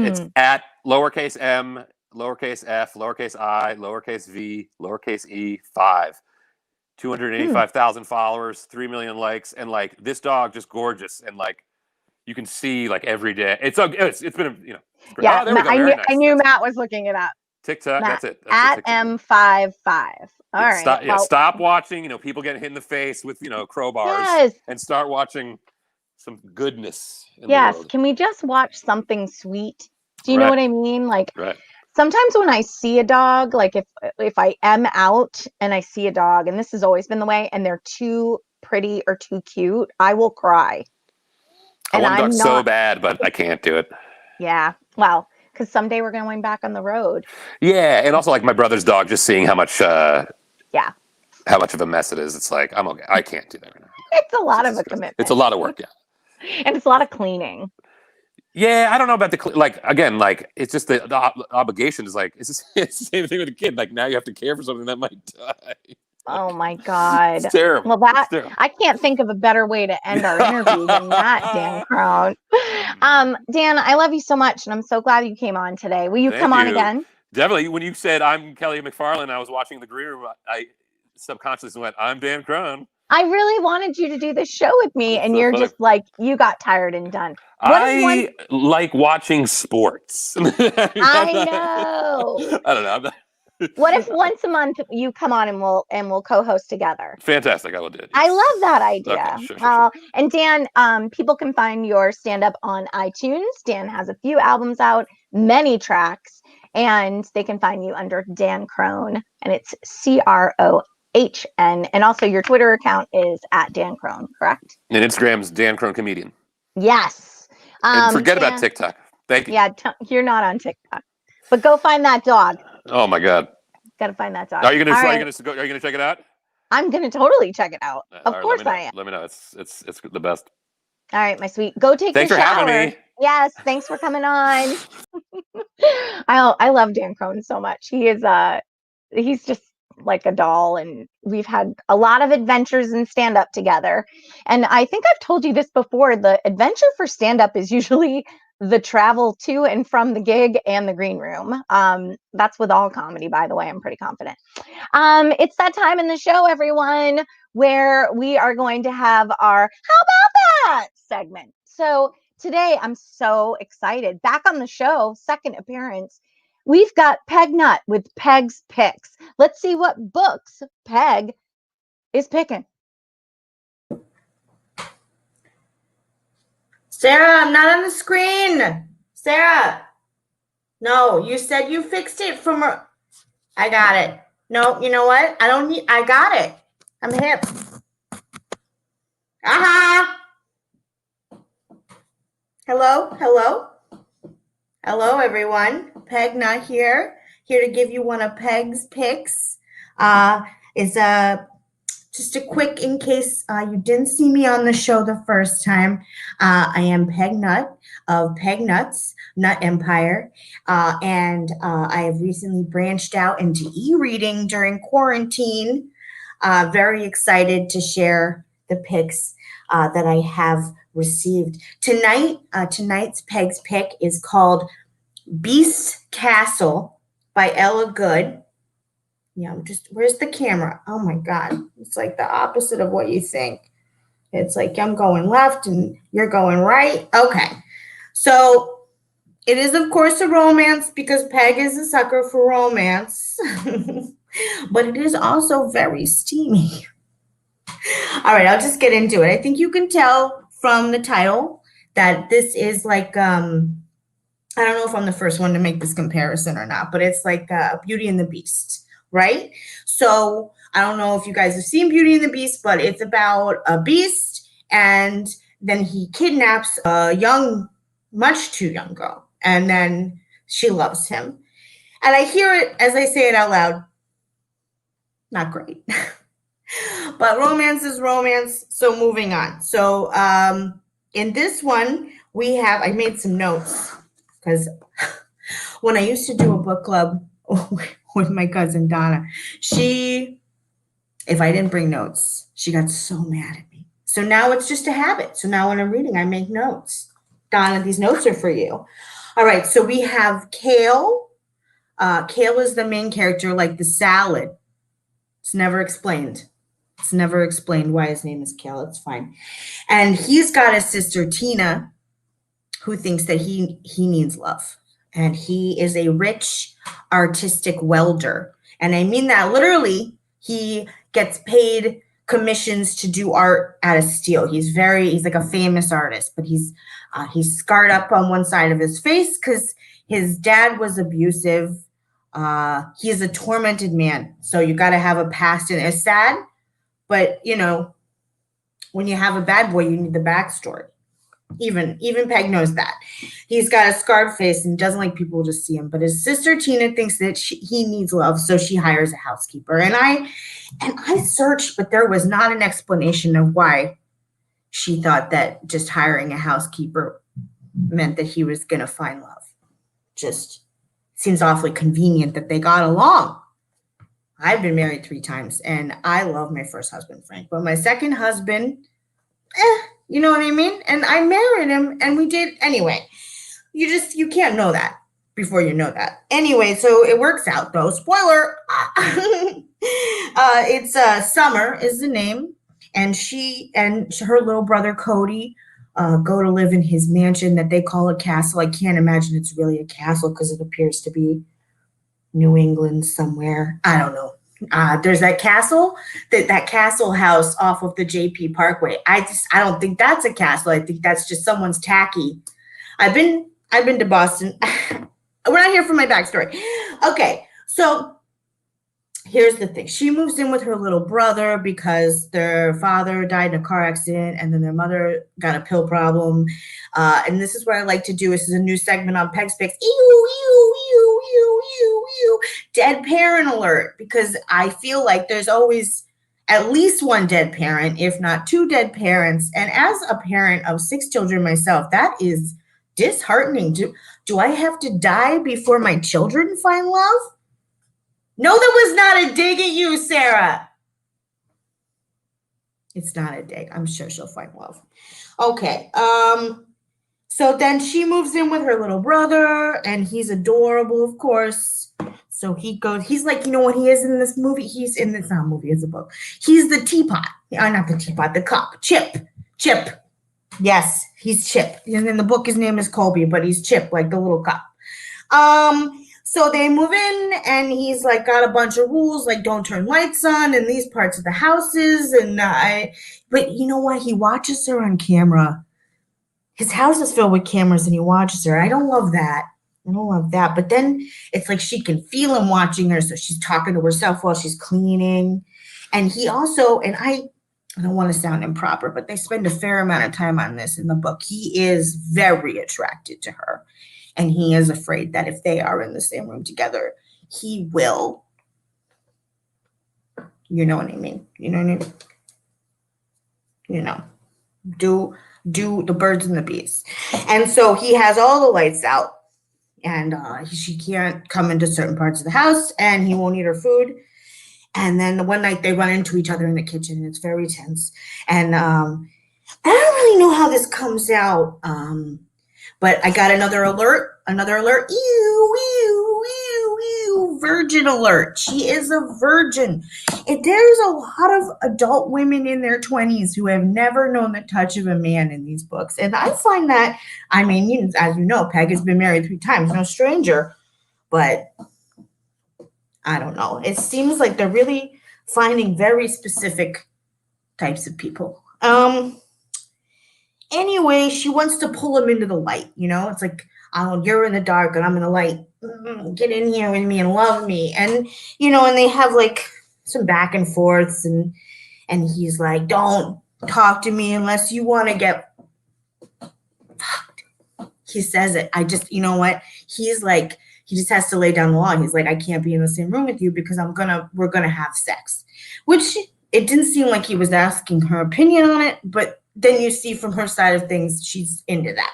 [SPEAKER 2] it's @ lowercase m lowercase f lowercase I lowercase v lowercase e 5. 285,000 followers, 3 million likes, and like, this dog just gorgeous, and like, you can see like every day. It's been
[SPEAKER 1] Yeah,
[SPEAKER 2] there we go. Nice.
[SPEAKER 1] I knew Matt was looking it up.
[SPEAKER 2] TikTok,
[SPEAKER 1] Matt,
[SPEAKER 2] that's it.
[SPEAKER 1] That's @M55. All right.
[SPEAKER 2] Stop watching, people getting hit in the face with, crowbars, and start watching some goodness in the world.
[SPEAKER 1] Can we just watch something sweet? Do you know what I mean? Like, sometimes when I see a dog, like if I am out and I see a dog, and this has always been the way, and they're too pretty or too cute, I will cry.
[SPEAKER 2] I want a dog so bad, but I can't do it.
[SPEAKER 1] Yeah. Well, because someday we're going back on the road.
[SPEAKER 2] Yeah, and also like my brother's dog, just seeing how much how much of a mess it is. It's like, I'm okay. I can't do that right now.
[SPEAKER 1] It's a lot of a commitment.
[SPEAKER 2] It's a lot of work,
[SPEAKER 1] and it's a lot of cleaning.
[SPEAKER 2] Yeah, I don't know about it's just the obligation is like, it's the same thing with a kid. Like, now you have to care for something that might die.
[SPEAKER 1] Oh my God.
[SPEAKER 2] It's terrible.
[SPEAKER 1] Well, I can't think of a better way to end our interview than that, Dan Crohn. Dan, I love you so much, and I'm so glad you came on today. Will you come on again?
[SPEAKER 2] Definitely. When you said I'm Kelly MacFarland, I was watching The Green Room. I subconsciously went, I'm Dan Crohn.
[SPEAKER 1] I really wanted you to do this show with me, and you're just like, you got tired and done.
[SPEAKER 2] I like watching sports.
[SPEAKER 1] I know.
[SPEAKER 2] I don't know.
[SPEAKER 1] What if once a month you come on and we'll co-host together?
[SPEAKER 2] Fantastic, I will do it. Yes.
[SPEAKER 1] I love that idea.
[SPEAKER 2] Okay, sure.
[SPEAKER 1] And Dan, people can find your stand-up on iTunes. Dan has a few albums out, many tracks, and they can find you under Dan Crohn, and it's CROHN. And also your Twitter account is @Dan Crohn, correct?
[SPEAKER 2] And Instagram's Dan Crohn Comedian.
[SPEAKER 1] Yes.
[SPEAKER 2] And forget about TikTok. Thank you.
[SPEAKER 1] Yeah, you're not on TikTok, but go find that dog.
[SPEAKER 2] Oh my God.
[SPEAKER 1] Got to find that dog.
[SPEAKER 2] Are you gonna check it out?
[SPEAKER 1] I'm gonna totally check it out. Of course I am.
[SPEAKER 2] Let me know. It's the best.
[SPEAKER 1] All right, my sweet. Go take your shower.
[SPEAKER 2] Thanks for having me.
[SPEAKER 1] Yes, thanks for coming on. I love Dan Crohn so much. He's just like a doll, and we've had a lot of adventures in stand-up together. And I think I've told you this before, the adventure for stand-up is usually the travel to and from the gig and the green room. That's with all comedy, by the way. I'm pretty confident. It's that time in the show, everyone, where we are going to have our How About That segment. So today I'm so excited. Back on the show, second appearance, we've got Peg Nut with Peg's Picks. Let's see what books Peg is picking.
[SPEAKER 4] Sarah, I'm not on the screen. Sarah. No, you said you fixed it from her. I got it. No, you know what? I got it. I'm hip. Aha! Hello, everyone. Peg Nut here to give you one of Peg's picks. It's just a quick, in case you didn't see me on the show the first time. I am Peg Nut of Peg Nuts Nut Empire, and I have recently branched out into e-reading during quarantine. Very excited to share the picks that I have received tonight. Tonight's Peg's pick is called Beast's Castle by Ella Good. Yeah, where's the camera? Oh my God. It's like the opposite of what you think. It's like I'm going left and you're going right. Okay. So it is, of course, a romance because Peg is a sucker for romance. But it is also very steamy. All right, I'll just get into it. I think you can tell from the title that this is like, I don't know if I'm the first one to make this comparison or not, but it's like Beauty and the Beast, right? So I don't know if you guys have seen Beauty and the Beast, but it's about a beast, and then he kidnaps a young, much too young girl, and then she loves him. And I hear it as I say it out loud. Not great. But romance is romance, so moving on. So in this one, I made some notes because when I used to do a book club with my cousin Donna, if I didn't bring notes, she got so mad at me. So now it's just a habit. So now when I'm reading, I make notes. Donna, these notes are for you. All right, so we have Kale. Kale is the main character, like the salad. It's never explained. It's never explained why his name is Kale. It's fine. And he's got a sister, Tina, who thinks that he needs love. And he is a rich, artistic welder. And I mean that literally. He gets paid commissions to do art out of steel. He's like a famous artist, but he's scarred up on one side of his face because his dad was abusive. He is a tormented man. So you got to have a past, and it's sad. But, when you have a bad boy, you need the backstory. Even Peg knows that. He's got a scarred face and doesn't like people to see him. But his sister Tina thinks that he needs love, so she hires a housekeeper. And I searched, but there was not an explanation of why she thought that just hiring a housekeeper meant that he was going to find love. Just seems awfully convenient that they got along. I've been married 3 times, and I love my first husband, Frank. But my second husband, you know what I mean? And I married him, and we did anyway. You can't know that before you know that. Anyway, so it works out, though. Spoiler. It's Summer is the name, and she and her little brother, Cody, go to live in his mansion that they call a castle. I can't imagine it's really a castle because it appears to be New England somewhere. I don't know. There's that castle, that castle house off of the JP Parkway. I don't think that's a castle. I think that's just someone's tacky. I've been to Boston. We're not here for my backstory. Okay, so here's the thing. She moves in with her little brother because their father died in a car accident, and then their mother got a pill problem. And this is what I like to do. This is a new segment on Peg's Picks. Dead parent alert, because I feel like there's always at least one dead parent, if not 2 dead parents. And as a parent of 6 children myself, that is disheartening. Do I have to die before my children find love? No, that was not a dig at you, Sarah. It's not a dig. I'm sure she'll find love. Okay. So then she moves in with her little brother, and he's adorable, of course. So he's like, what he is in this movie? He's in this, not movie, it's a book. He's the teapot. Not the teapot, the cup. Chip. Yes, he's Chip. And in the book, his name is Colby, but he's Chip, like the little cup. So they move in, and he's like got a bunch of rules, like don't turn lights on in these parts of the houses. But you know what? He watches her on camera. His house is filled with cameras, and he watches her. I don't love that. I don't love that. But then it's like she can feel him watching her, so she's talking to herself while she's cleaning. And he also, and I don't want to sound improper, but they spend a fair amount of time on this in the book. He is very attracted to her. And he is afraid that if they are in the same room together, he will, you know what I mean? You know what I mean? You know, do the birds and the bees. And so he has all the lights out. And she can't come into certain parts of the house, and he won't eat her food. And then one night they run into each other in the kitchen, and it's very tense. And I don't really know how this comes out, but I got another alert. Virgin alert. She is a virgin. There's a lot of adult women in their 20s who have never known the touch of a man in these books. And I find that, I mean, as you know, Peg has been married 3 times, no stranger. But I don't know. It seems like they're really finding very specific types of people. Anyway, she wants to pull him into the light. You know, it's like, oh, you're in the dark and I'm in the light. Get in here with me and love me. And, you know, and they have like some back and forths, and he's like, don't talk to me unless you want to get fucked. He says it. You know what? He's like, he just has to lay down the law. He's like, I can't be in the same room with you because we're going to have sex, which it didn't seem like he was asking her opinion on it. But then you see from her side of things, she's into that.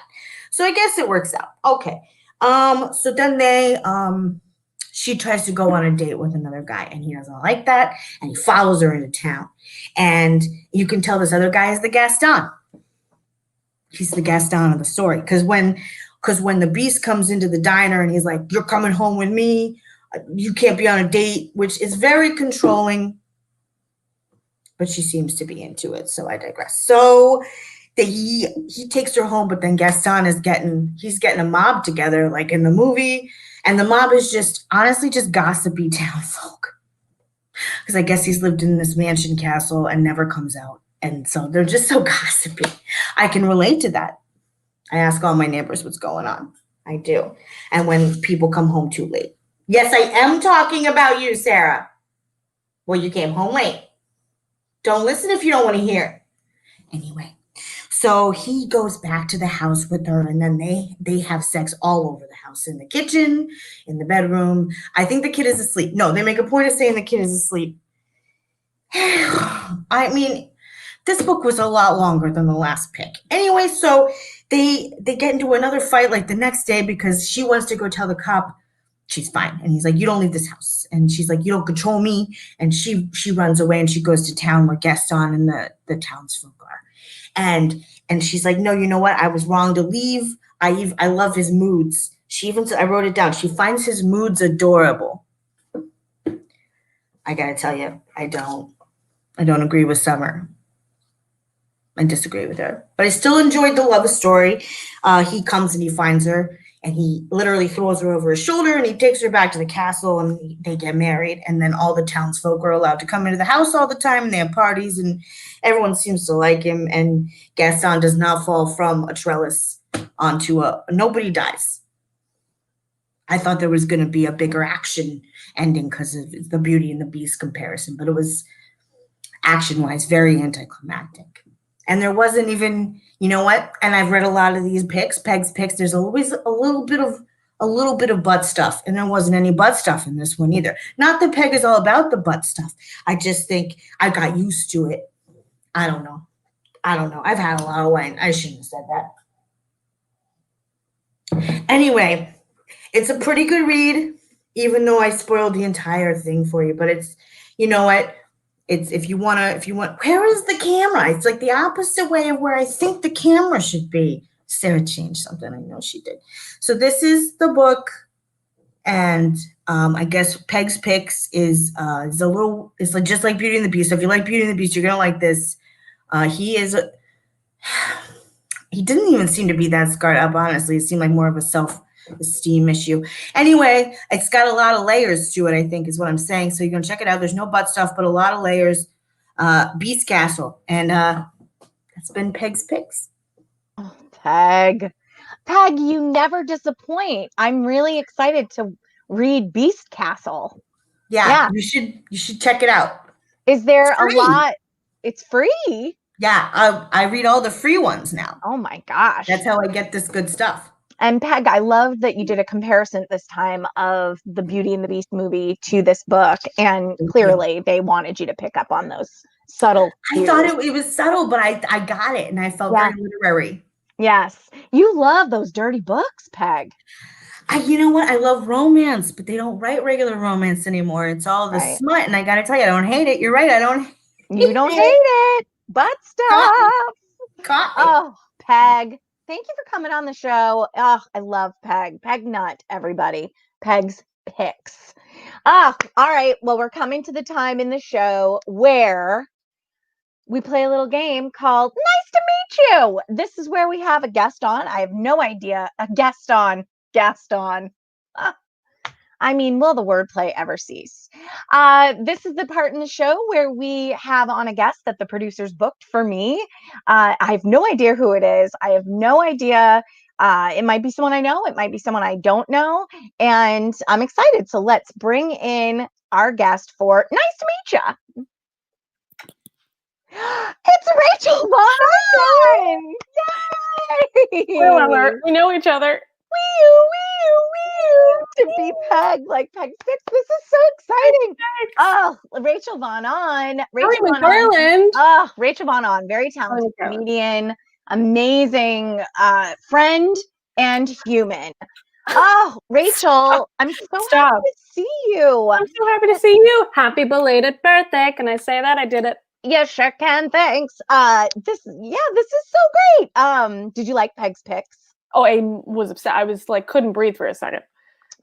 [SPEAKER 4] So I guess it works out. Okay. So then she tries to go on a date with another guy, and he doesn't like that. And he follows her into town. And you can tell this other guy is the Gaston. He's the Gaston of the story. Because when the beast comes into the diner and he's like, you're coming home with me. You can't be on a date, which is very controlling. But she seems to be into it. So I digress. So he takes her home, but then Gaston is getting a mob together like in the movie, and the mob is just honestly just gossipy town folk, because I guess he's lived in this mansion castle and never comes out, and so they're just so gossipy. I can relate to that. I ask all my neighbors what's going on. I do. And when people come home too late. Yes, I am talking about you, Sarah. Well, you came home late. Don't listen if you don't want to hear. Anyway. So he goes back to the house with her, and then they have sex all over the house, in the kitchen, in the bedroom. I think the kid is asleep. No, they make a point of saying the kid is asleep. I mean, this book was a lot longer than the last pick. Anyway, so they get into another fight like the next day because she wants to go tell the cop she's fine. And he's like, you don't leave this house. And she's like, you don't control me. And she runs away, and she goes to town where Gaston and the townsfolk are. And she's like, no, you know what? I was wrong to leave. I love his moods. She even said, I wrote it down. She finds his moods adorable. I gotta tell you, I don't agree with Summer. I disagree with her, but I still enjoyed the love story. He comes and he finds her, and he literally throws her over his shoulder, and he takes her back to the castle, and they get married. And then all the townsfolk are allowed to come into the house all the time, and they have parties, and everyone seems to like him. And Gaston does not fall from a trellis onto nobody dies. I thought there was going to be a bigger action ending because of the Beauty and the Beast comparison, but it was action-wise very anticlimactic. And there wasn't even, you know what? And I've read a lot of these Peg's picks. There's always a little bit of butt stuff, and there wasn't any butt stuff in this one either. Not that Peg is all about the butt stuff. I just think I got used to it. I don't know. I've had a lot of wine. I shouldn't have said that. Anyway, it's a pretty good read, even though I spoiled the entire thing for you. But it's, you know what? It's if you want, where is the camera? It's like the opposite way of where I think the camera should be. Sarah changed something. I know she did. So this is the book. And I guess Peg's Picks is it's like just like Beauty and the Beast. So if you like Beauty and the Beast, you're going to like this. He didn't even seem to be that scarred up, honestly. It seemed like more of a self-esteem issue. Anyway, it's got a lot of layers to it, I think, is what I'm saying. So you're going to check it out. There's no butt stuff, but a lot of layers. Beast Castle. And that's been Peg's Picks.
[SPEAKER 1] Oh, Peg. Peg, you never disappoint. I'm really excited to read Beast Castle.
[SPEAKER 4] Yeah. You should check it out.
[SPEAKER 1] Is there a lot? It's free.
[SPEAKER 4] Yeah, I read all the free ones now.
[SPEAKER 1] Oh my gosh.
[SPEAKER 4] That's how I get this good stuff.
[SPEAKER 1] And Peg, I love that you did a comparison this time of the Beauty and the Beast movie to this book. And clearly they wanted you to pick up on those subtle cues.
[SPEAKER 4] I thought it was subtle, but I got it and I felt very literary.
[SPEAKER 1] Yes. You love those dirty books, Peg.
[SPEAKER 4] You know what? I love romance, but they don't write regular romance anymore. It's all the smut. And I got to tell you, I don't hate it. You're right.
[SPEAKER 1] You don't hate it. But stop. Oh, Peg. Thank you for coming on the show. Oh, I love Peg. Peg Nut, everybody. Peg's Picks. Oh, all right. Well, we're coming to the time in the show where we play a little game called Nice to Meet You. This is where we have a guest on. I have no idea. A guest on. I mean, will the wordplay ever cease? This is the part in the show where we have on a guest that the producers booked for me. I have no idea who it is. I have no idea. It might be someone I know. It might be someone I don't know. And I'm excited. So let's bring in our guest for Nice to Meet You. It's Rachel Vaughn! Yay!
[SPEAKER 5] Well, we know each other.
[SPEAKER 1] To be Peg, like Peg Six. This is so exciting. Oh, Rachel Vaughn on. Rachel
[SPEAKER 5] MacFarland.
[SPEAKER 1] Oh, Rachel Vaughn on. Very talented comedian, amazing friend and human. Oh, Rachel, I'm so happy to see you.
[SPEAKER 5] I'm so happy to see you. Happy belated birthday. Can I say that? I did it.
[SPEAKER 1] Yes, sure can. Thanks. This is so great. Did you like Peg's Picks?
[SPEAKER 5] Oh, I was upset. I was like, couldn't breathe for a second.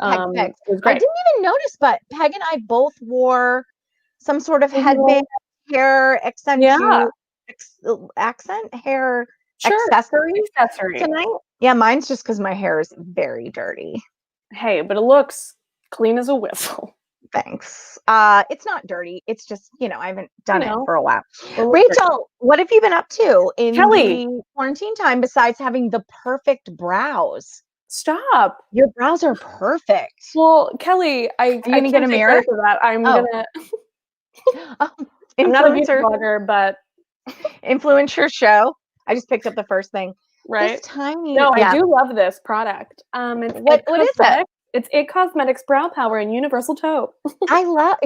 [SPEAKER 1] Peg.
[SPEAKER 5] It was great.
[SPEAKER 1] I didn't even notice, but Peg and I both wore some sort of headband, hair accessory tonight. Yeah, mine's just because my hair is very dirty.
[SPEAKER 5] Hey, but it looks clean as a whistle.
[SPEAKER 1] Thanks. It's not dirty. It's just, I haven't done it for a while.
[SPEAKER 5] Rachel,
[SPEAKER 1] what have you been up to in the quarantine time besides having the perfect brows?
[SPEAKER 5] Stop.
[SPEAKER 1] Your brows are perfect.
[SPEAKER 5] Well, Kelly,
[SPEAKER 1] are you gonna get a mirror
[SPEAKER 5] for that? I'm gonna. I'm not a beauty blogger, but
[SPEAKER 1] influencer show. I just picked up the first thing.
[SPEAKER 5] Right.
[SPEAKER 1] This tiny.
[SPEAKER 5] No, I do love this product.
[SPEAKER 1] What is it?
[SPEAKER 5] It's It Cosmetics Brow Power and Universal Taupe.
[SPEAKER 1] I love.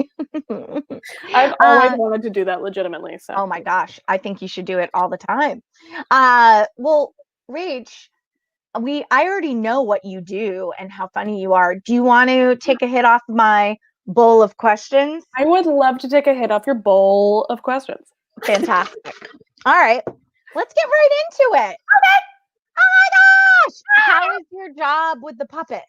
[SPEAKER 5] I've always wanted to do that legitimately. So.
[SPEAKER 1] Oh my gosh, I think you should do it all the time. Well, Rach, I already know what you do and how funny you are. Do you want to take a hit off my bowl of questions?
[SPEAKER 5] I would love to take a hit off your bowl of questions.
[SPEAKER 1] Fantastic. All right, let's get right into it. Okay. Oh my gosh, how is your job with the puppets?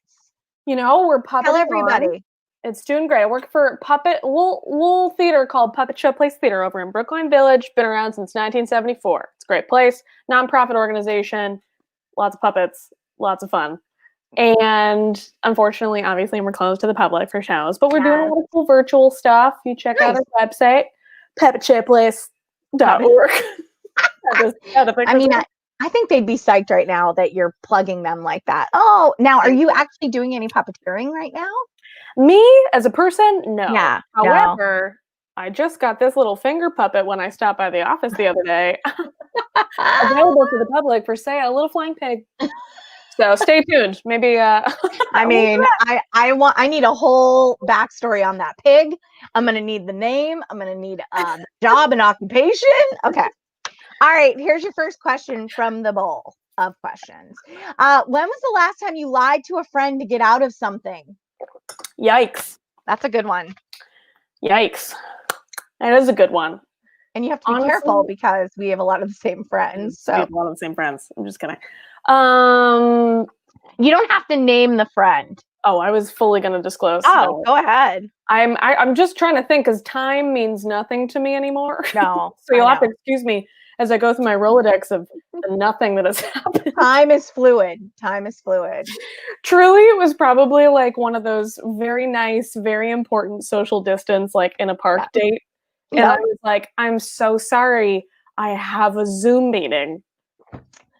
[SPEAKER 5] We're puppeting.
[SPEAKER 1] Tell everybody.
[SPEAKER 5] On. It's doing great. I work for little theater called Puppet Show Place Theater over in Brookline Village. Been around since 1974. It's a great place. Nonprofit organization. Lots of puppets. Lots of fun. And unfortunately, obviously, we're closed to the public for shows. But we're doing a lot of cool virtual stuff. You check out our website, puppetshowplace.org.
[SPEAKER 1] I think they'd be psyched right now that you're plugging them like that. Oh, now are you actually doing any puppeteering right now?
[SPEAKER 5] Me as a person? No.
[SPEAKER 1] Yeah.
[SPEAKER 5] However, I just got this little finger puppet when I stopped by the office the other day. Available to the public for sale, a little flying pig. So stay tuned. Maybe
[SPEAKER 1] I need a whole backstory on that pig. I'm gonna need the name. I'm gonna need a job and occupation. Okay. All right, here's your first question from the bowl of questions. When was the last time you lied to a friend to get out of something?
[SPEAKER 5] Yikes.
[SPEAKER 1] That's a good one.
[SPEAKER 5] Yikes. That is a good one.
[SPEAKER 1] And you have to be careful because we have a lot of the same friends. So
[SPEAKER 5] we have a lot of the same friends. I'm just kidding.
[SPEAKER 1] You don't have to name the friend.
[SPEAKER 5] Oh, I was fully going to disclose.
[SPEAKER 1] Oh, go ahead.
[SPEAKER 5] I'm just trying to think because time means nothing to me anymore.
[SPEAKER 1] No.
[SPEAKER 5] So you'll have to excuse me as I go through my Rolodex of the nothing that has happened.
[SPEAKER 1] Time is fluid.
[SPEAKER 5] Truly, it was probably like one of those very nice, very important social distance, like in a park date. And I was like, I'm so sorry. I have a Zoom meeting.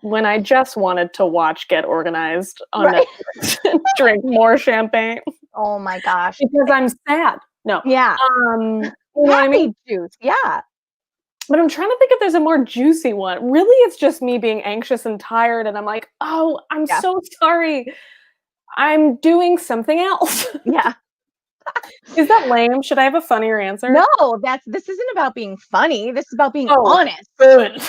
[SPEAKER 5] when I just wanted to watch Get Organized on
[SPEAKER 1] Right.
[SPEAKER 5] Netflix and drink more champagne
[SPEAKER 1] Oh my gosh.
[SPEAKER 5] because I'm sad. No.
[SPEAKER 1] Yeah.
[SPEAKER 5] You know what I
[SPEAKER 1] Happy
[SPEAKER 5] mean?
[SPEAKER 1] juice. Yeah.
[SPEAKER 5] But I'm trying to think if there's a more juicy one. Really, it's just me being anxious and tired, and I'm like, oh, I'm
[SPEAKER 1] Yeah.
[SPEAKER 5] so sorry. I'm doing something else.
[SPEAKER 1] Yeah.
[SPEAKER 5] Is that lame? Should I have a funnier answer?
[SPEAKER 1] No, this isn't about being funny. This is about being
[SPEAKER 5] Oh.
[SPEAKER 1] honest.
[SPEAKER 5] Good.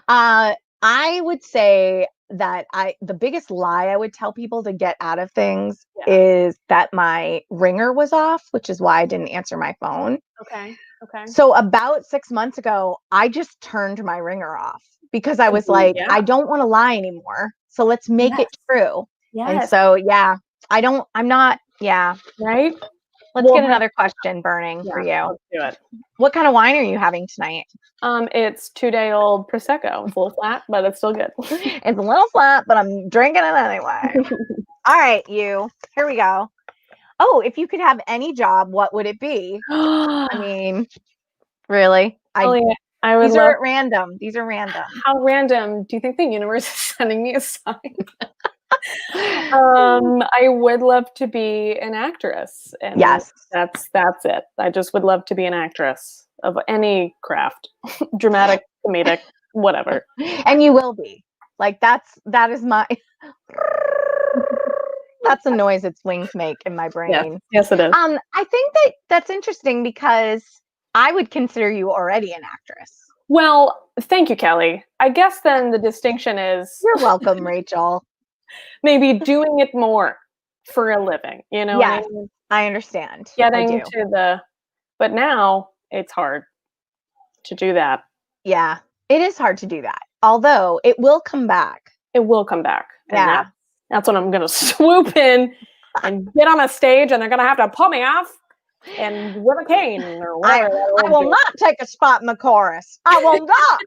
[SPEAKER 1] I would say that the biggest lie I would tell people to get out of things
[SPEAKER 5] Yeah.
[SPEAKER 1] is that my ringer was off, which is why I didn't answer my phone.
[SPEAKER 5] Okay.
[SPEAKER 1] So about 6 months ago, I just turned my ringer off because I was like,
[SPEAKER 5] Yeah.
[SPEAKER 1] I don't want to lie anymore. So let's make it true. And
[SPEAKER 5] Yes.
[SPEAKER 1] so, yeah, I'm not, yeah.
[SPEAKER 5] Right?
[SPEAKER 1] Let's get another question burning for you.
[SPEAKER 5] Let's do it.
[SPEAKER 1] What kind of wine are you having tonight?
[SPEAKER 5] It's 2-day-old Prosecco. It's a little flat, but it's still good.
[SPEAKER 1] It's a little flat, but I'm drinking it anyway. All right, here we go. Oh, if you could have any job, what would it be? I mean, really?
[SPEAKER 5] I would
[SPEAKER 1] These
[SPEAKER 5] love.
[SPEAKER 1] are at random. These are random.
[SPEAKER 5] How random? Do you think the universe is sending me a sign? I would love to be an actress, and
[SPEAKER 1] Yes.
[SPEAKER 5] that's it. I just would love to be an actress of any craft, dramatic, comedic, whatever.
[SPEAKER 1] And you will be. Like that is my that's the noise its wings make in my brain.
[SPEAKER 5] Yes, it is.
[SPEAKER 1] I think that's interesting because I would consider you already an actress.
[SPEAKER 5] Well, thank you, Kelly. I guess then the distinction is
[SPEAKER 1] You're welcome, Rachel.
[SPEAKER 5] maybe doing it more for a living, you know?
[SPEAKER 1] Yes,
[SPEAKER 5] what I mean?
[SPEAKER 1] I understand.
[SPEAKER 5] Getting to but now it's hard to do that.
[SPEAKER 1] Yeah, it is hard to do that. Although it will come back.
[SPEAKER 5] It will come back. And
[SPEAKER 1] Yeah.
[SPEAKER 5] that's when I'm going to swoop in and get on a stage, and they're going to have to pull me off and with a cane or whatever.
[SPEAKER 1] I will not take a spot in the chorus. I will not.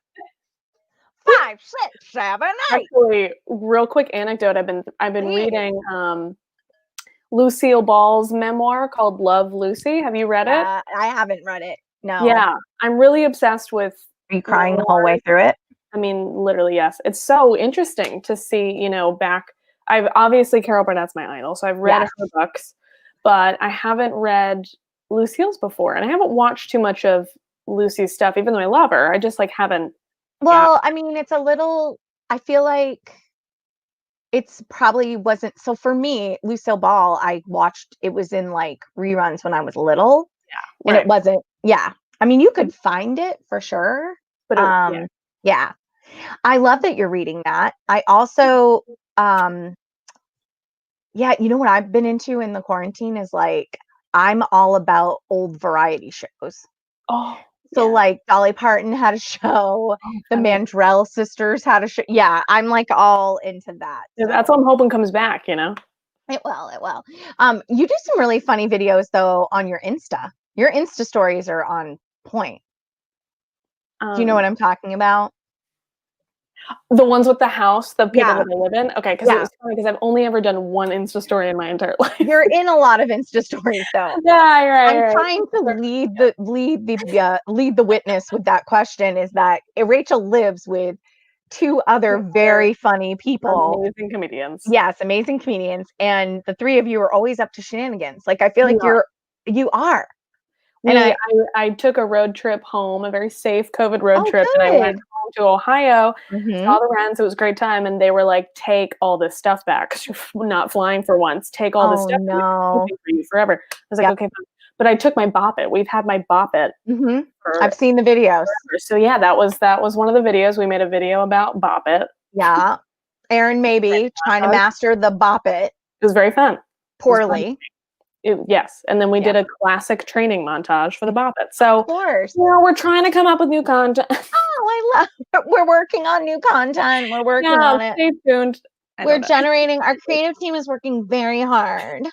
[SPEAKER 1] 5, 6, 7, 8.
[SPEAKER 5] Actually, real quick anecdote. I've been reading Lucille Ball's memoir called Love, Lucy. Have you read it?
[SPEAKER 1] I haven't read it. No.
[SPEAKER 5] Yeah, I'm really obsessed with.
[SPEAKER 1] Are you crying the whole way through it?
[SPEAKER 5] I mean, literally, yes. It's so interesting to see, back. I've obviously Carol Burnett's my idol, so I've read her books, but I haven't read Lucille's before, and I haven't watched too much of Lucy's stuff, even though I love her. I just haven't.
[SPEAKER 1] Well, I mean, it's a little. I feel like it's probably wasn't. So for me, Lucille Ball, I watched. It was in reruns when I was little, and it wasn't. Yeah, I mean, you could find it for sure, but yeah. I love that you're reading that. I also, you know what I've been into in the quarantine is I'm all about old variety shows.
[SPEAKER 5] Oh,
[SPEAKER 1] so Dolly Parton had a show, the Mandrell sisters had a show. Yeah, I'm all into that.
[SPEAKER 5] So. That's what I'm hoping comes back. It
[SPEAKER 1] will. You do some really funny videos though on your Insta. Your Insta stories are on point. Do you know what I'm talking about?
[SPEAKER 5] The ones with the house, the people that I live in? Okay, because it was funny because I've only ever done one Insta story in my entire life.
[SPEAKER 1] You're in a lot of Insta stories though.
[SPEAKER 5] Yeah, right.
[SPEAKER 1] I'm trying to lead the witness with that question is that Rachel lives with 2 other very funny people.
[SPEAKER 5] Amazing comedians.
[SPEAKER 1] Yes, amazing comedians. And the 3 of you are always up to shenanigans. I feel like you are.
[SPEAKER 5] And I took a road trip home, a very safe COVID road trip, and I went home to Ohio, saw the Wrens. It was a great time, and they were like, "Take all this stuff back because you're not flying for once. Take all this stuff.
[SPEAKER 1] No.
[SPEAKER 5] For you forever." I was like, "Okay, fine." But I took my Bop It. We've had my Bop It.
[SPEAKER 1] I've seen the videos.
[SPEAKER 5] Forever. So yeah, that was one of the videos. We made a video about Bop It.
[SPEAKER 1] Yeah, Aaron maybe trying to master the Bop It.
[SPEAKER 5] It was very fun.
[SPEAKER 1] Poorly.
[SPEAKER 5] Yes, and then we did a classic training montage for the Bop It. So,
[SPEAKER 1] of course,
[SPEAKER 5] we're trying to come up with new content.
[SPEAKER 1] Oh, I love it. We're working on new content. We're working on it.
[SPEAKER 5] Stay tuned.
[SPEAKER 1] We're generating. Our creative team is working very hard.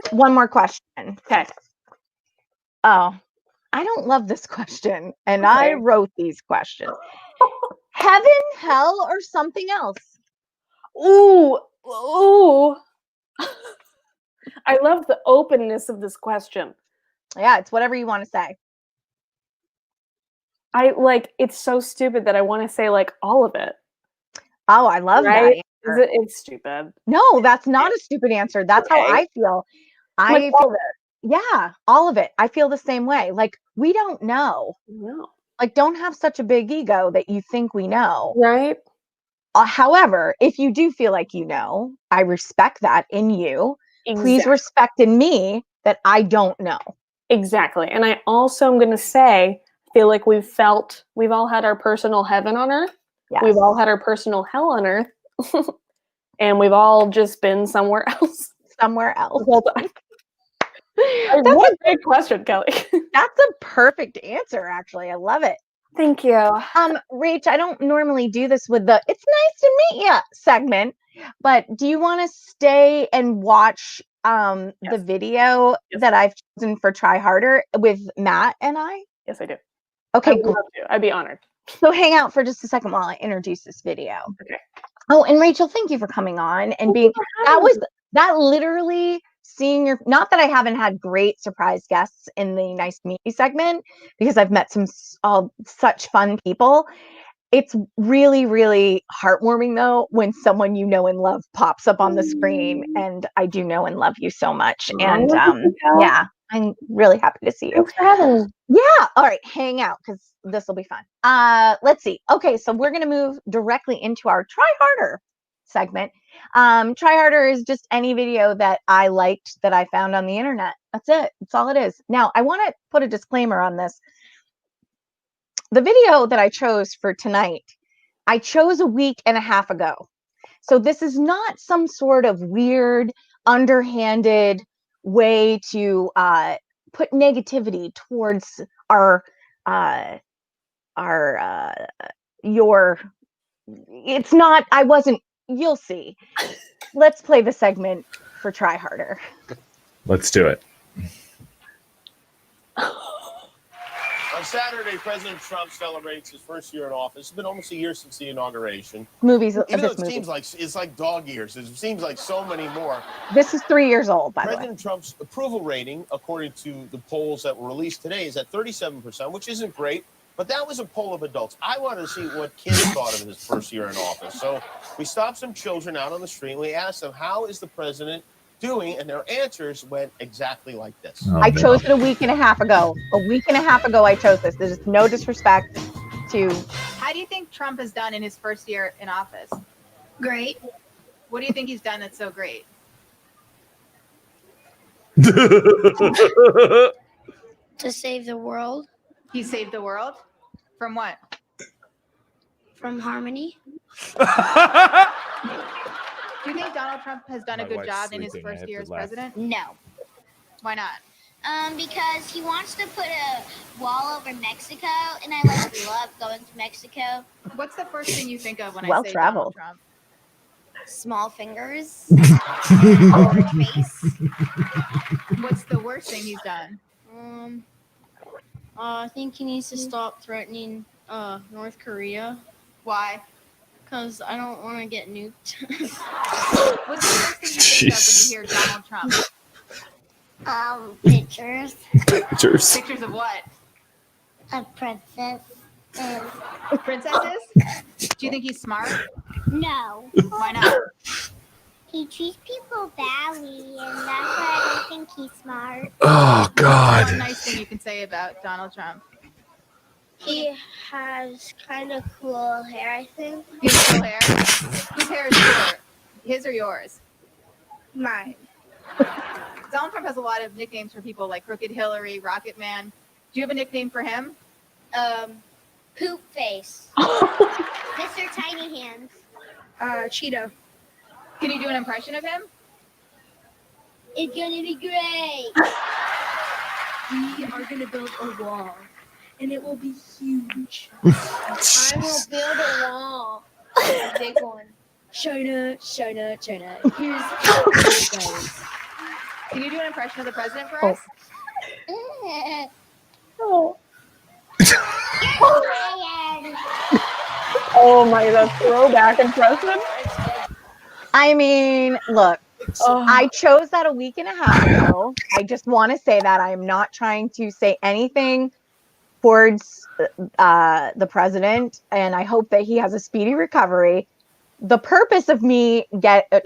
[SPEAKER 1] One more question.
[SPEAKER 5] Okay.
[SPEAKER 1] Oh, I don't love this question, and I wrote these questions. Heaven, hell, or something else?
[SPEAKER 5] Ooh. I love the openness of this question.
[SPEAKER 1] Yeah, it's whatever you want to say.
[SPEAKER 5] it's so stupid that I want to say like all of it.
[SPEAKER 1] Oh, I love
[SPEAKER 5] Right?
[SPEAKER 1] that answer.
[SPEAKER 5] It's stupid.
[SPEAKER 1] No, that's not a stupid answer. That's how
[SPEAKER 5] Okay.
[SPEAKER 1] I feel.
[SPEAKER 5] Like
[SPEAKER 1] I
[SPEAKER 5] all
[SPEAKER 1] feel,
[SPEAKER 5] of it.
[SPEAKER 1] yeah, all of it. I feel the same way. Like, we don't know.
[SPEAKER 5] No.
[SPEAKER 1] Like, don't have such a big ego that you think we know.
[SPEAKER 5] Right?
[SPEAKER 1] However, if you do feel like you know, I respect that in you. Please
[SPEAKER 5] Exactly.
[SPEAKER 1] respect in me that I don't know.
[SPEAKER 5] Exactly. And I also am going to say, feel like we've all had our personal heaven on earth.
[SPEAKER 1] Yes.
[SPEAKER 5] We've all had our personal hell on earth. And we've all just been somewhere else.
[SPEAKER 1] Somewhere else.
[SPEAKER 5] The whole time. What a great question, Kelly.
[SPEAKER 1] That's a perfect answer, actually. I love it.
[SPEAKER 5] Thank you.
[SPEAKER 1] Rach, I don't normally do this with the "It's nice to meet you" segment, but do you want to stay and watch the video that I've chosen for Try Harder with Matt and I?
[SPEAKER 5] Yes, I do.
[SPEAKER 1] Okay,
[SPEAKER 5] I would
[SPEAKER 1] cool.
[SPEAKER 5] love to. I'd be honored.
[SPEAKER 1] So hang out for just a second while I introduce this video.
[SPEAKER 5] Okay.
[SPEAKER 1] Oh, and Rachel, thank you for coming on and being that literally seeing your, not that I haven't had great surprise guests in the Nice to Meet You segment, because I've met such fun people. It's really, really heartwarming though when someone you know and love pops up on the screen, and I do know and love you so much. And yeah, I'm really happy to see you.
[SPEAKER 5] Thanks for having me.
[SPEAKER 1] Yeah. All right. Hang out because this will be fun. Let's see. Okay. So we're going to move directly into our Try Harder segment. Try Harder is just any video that I liked that I found on the internet. That's it. That's all it is. Now, I want to put a disclaimer on this. The video that I chose for tonight, I chose a week and a half ago. So this is not some sort of weird, underhanded way to put negativity towards it's not, I wasn't, you'll see. Let's play the segment for Try Harder.
[SPEAKER 3] Let's do it.
[SPEAKER 6] On Saturday, President Trump celebrates his first year in office. It's been almost a year since the inauguration.
[SPEAKER 1] Seems
[SPEAKER 6] like it's like dog years. It seems like so many more.
[SPEAKER 1] This is 3 years old, by the way.
[SPEAKER 6] President Trump's approval rating, according to the polls that were released today, is at 37%, which isn't great. But that was a poll of adults. I wanted to see what kids thought of his first year in office. So we stopped some children out on the street. And we asked them, how is the president doing? And their answers went exactly like this.
[SPEAKER 1] I chose it a week and a half ago. A week and a half ago, I chose this. There's no disrespect to.
[SPEAKER 7] How do you think Trump has done in his first year in office?
[SPEAKER 8] Great.
[SPEAKER 7] What do you think he's done that's so great?
[SPEAKER 8] To save the world.
[SPEAKER 7] He saved the world? From what?
[SPEAKER 8] From harmony.
[SPEAKER 7] Do you think Donald Trump has done a good job in his first year as president?
[SPEAKER 8] No.
[SPEAKER 7] Why not?
[SPEAKER 8] Because he wants to put a wall over Mexico, and I love going to Mexico.
[SPEAKER 7] What's the first thing you think of when I
[SPEAKER 1] Well
[SPEAKER 7] say
[SPEAKER 1] traveled.
[SPEAKER 7] Donald Trump?
[SPEAKER 8] Small fingers. Face.
[SPEAKER 7] What's the worst thing he's done?
[SPEAKER 9] I think he needs to stop threatening North Korea
[SPEAKER 7] Why?
[SPEAKER 9] because I don't want to get nuked.
[SPEAKER 7] What's the first thing you think of when you hear Donald Trump?
[SPEAKER 8] Pictures.
[SPEAKER 7] Pictures of what?
[SPEAKER 8] A princess.
[SPEAKER 7] Princesses? Do you think he's smart?
[SPEAKER 8] No.
[SPEAKER 7] Why not?
[SPEAKER 8] He treats people badly, and that's why I don't think he's smart.
[SPEAKER 3] Oh, God.
[SPEAKER 7] One nice thing you can say about Donald Trump.
[SPEAKER 8] He has kind of cool hair, I think.
[SPEAKER 7] He has cool hair. Whose hair is cooler? His or yours?
[SPEAKER 8] Mine.
[SPEAKER 7] Donald Trump has a lot of nicknames for people like Crooked Hillary, Rocket Man. Do you have a nickname for him?
[SPEAKER 8] Poop face. Mr. Tiny Hands.
[SPEAKER 9] Cheeto.
[SPEAKER 7] Can you do an impression of him?
[SPEAKER 8] It's gonna be great.
[SPEAKER 9] We are going to build a wall, and it will be huge. I will build a wall. A big one. China, China, China. Here's how it goes.
[SPEAKER 7] Can you do an impression of the president for us?
[SPEAKER 5] Oh.
[SPEAKER 8] Ryan.
[SPEAKER 5] Oh my, that throwback impression.
[SPEAKER 1] I mean, look, I chose that a week and a half ago. I just want to say that I am not trying to say anything towards the president, and I hope that he has a speedy recovery. The purpose of me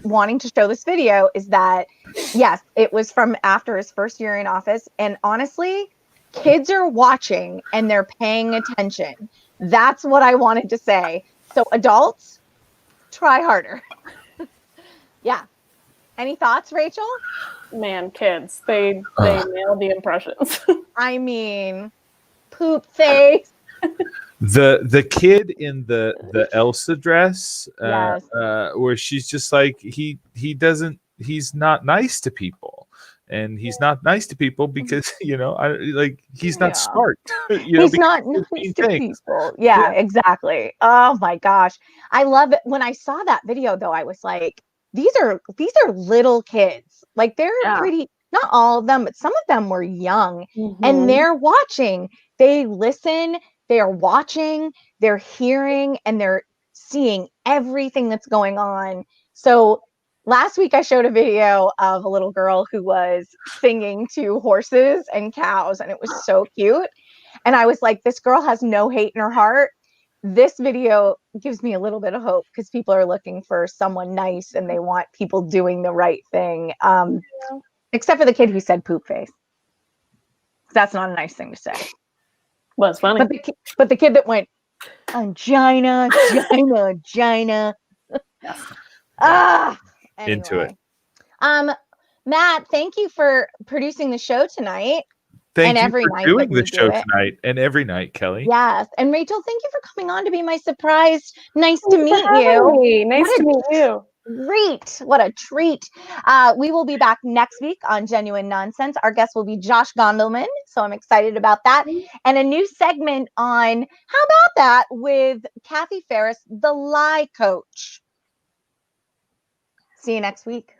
[SPEAKER 1] wanting to show this video is that, yes, it was from after his first year in office, and honestly, kids are watching and they're paying attention. That's what I wanted to say. So adults, try harder. Yeah. Any thoughts, Rachel?
[SPEAKER 5] Man, kids, they nailed the impressions.
[SPEAKER 1] I mean, poop face.
[SPEAKER 3] The kid in the Elsa dress,
[SPEAKER 1] Yes.
[SPEAKER 3] where she's just like he's not nice to people, and he's not nice to people because he's not smart.
[SPEAKER 1] He's not nice to people. Yeah, exactly. Oh my gosh, I love it. When I saw that video, though, I was like, these are little kids. Like they're pretty. Not all of them, but some of them were young, and they're watching. They listen. They are watching, they're hearing, and they're seeing everything that's going on. So last week I showed a video of a little girl who was singing to horses and cows, and it was so cute. And I was like, this girl has no hate in her heart. This video gives me a little bit of hope because people are looking for someone nice and they want people doing the right thing. Except for the kid who said poop face. That's not a nice thing to say.
[SPEAKER 5] Well, it's funny.
[SPEAKER 1] But the kid that went, angina. Anyway.
[SPEAKER 3] Into it.
[SPEAKER 1] Matt, thank you for producing the show tonight.
[SPEAKER 3] Thank you for doing the show tonight and every night, Kelly.
[SPEAKER 1] Yes. And Rachel, thank you for coming on to be my surprise. Nice to meet you.
[SPEAKER 5] Nice to meet you.
[SPEAKER 1] Great. What a treat. We will be back next week on Genuine Nonsense. Our guest will be Josh Gondelman. So I'm excited about that. And a new segment on How About That with Kathy Ferris, the lie coach. See you next week.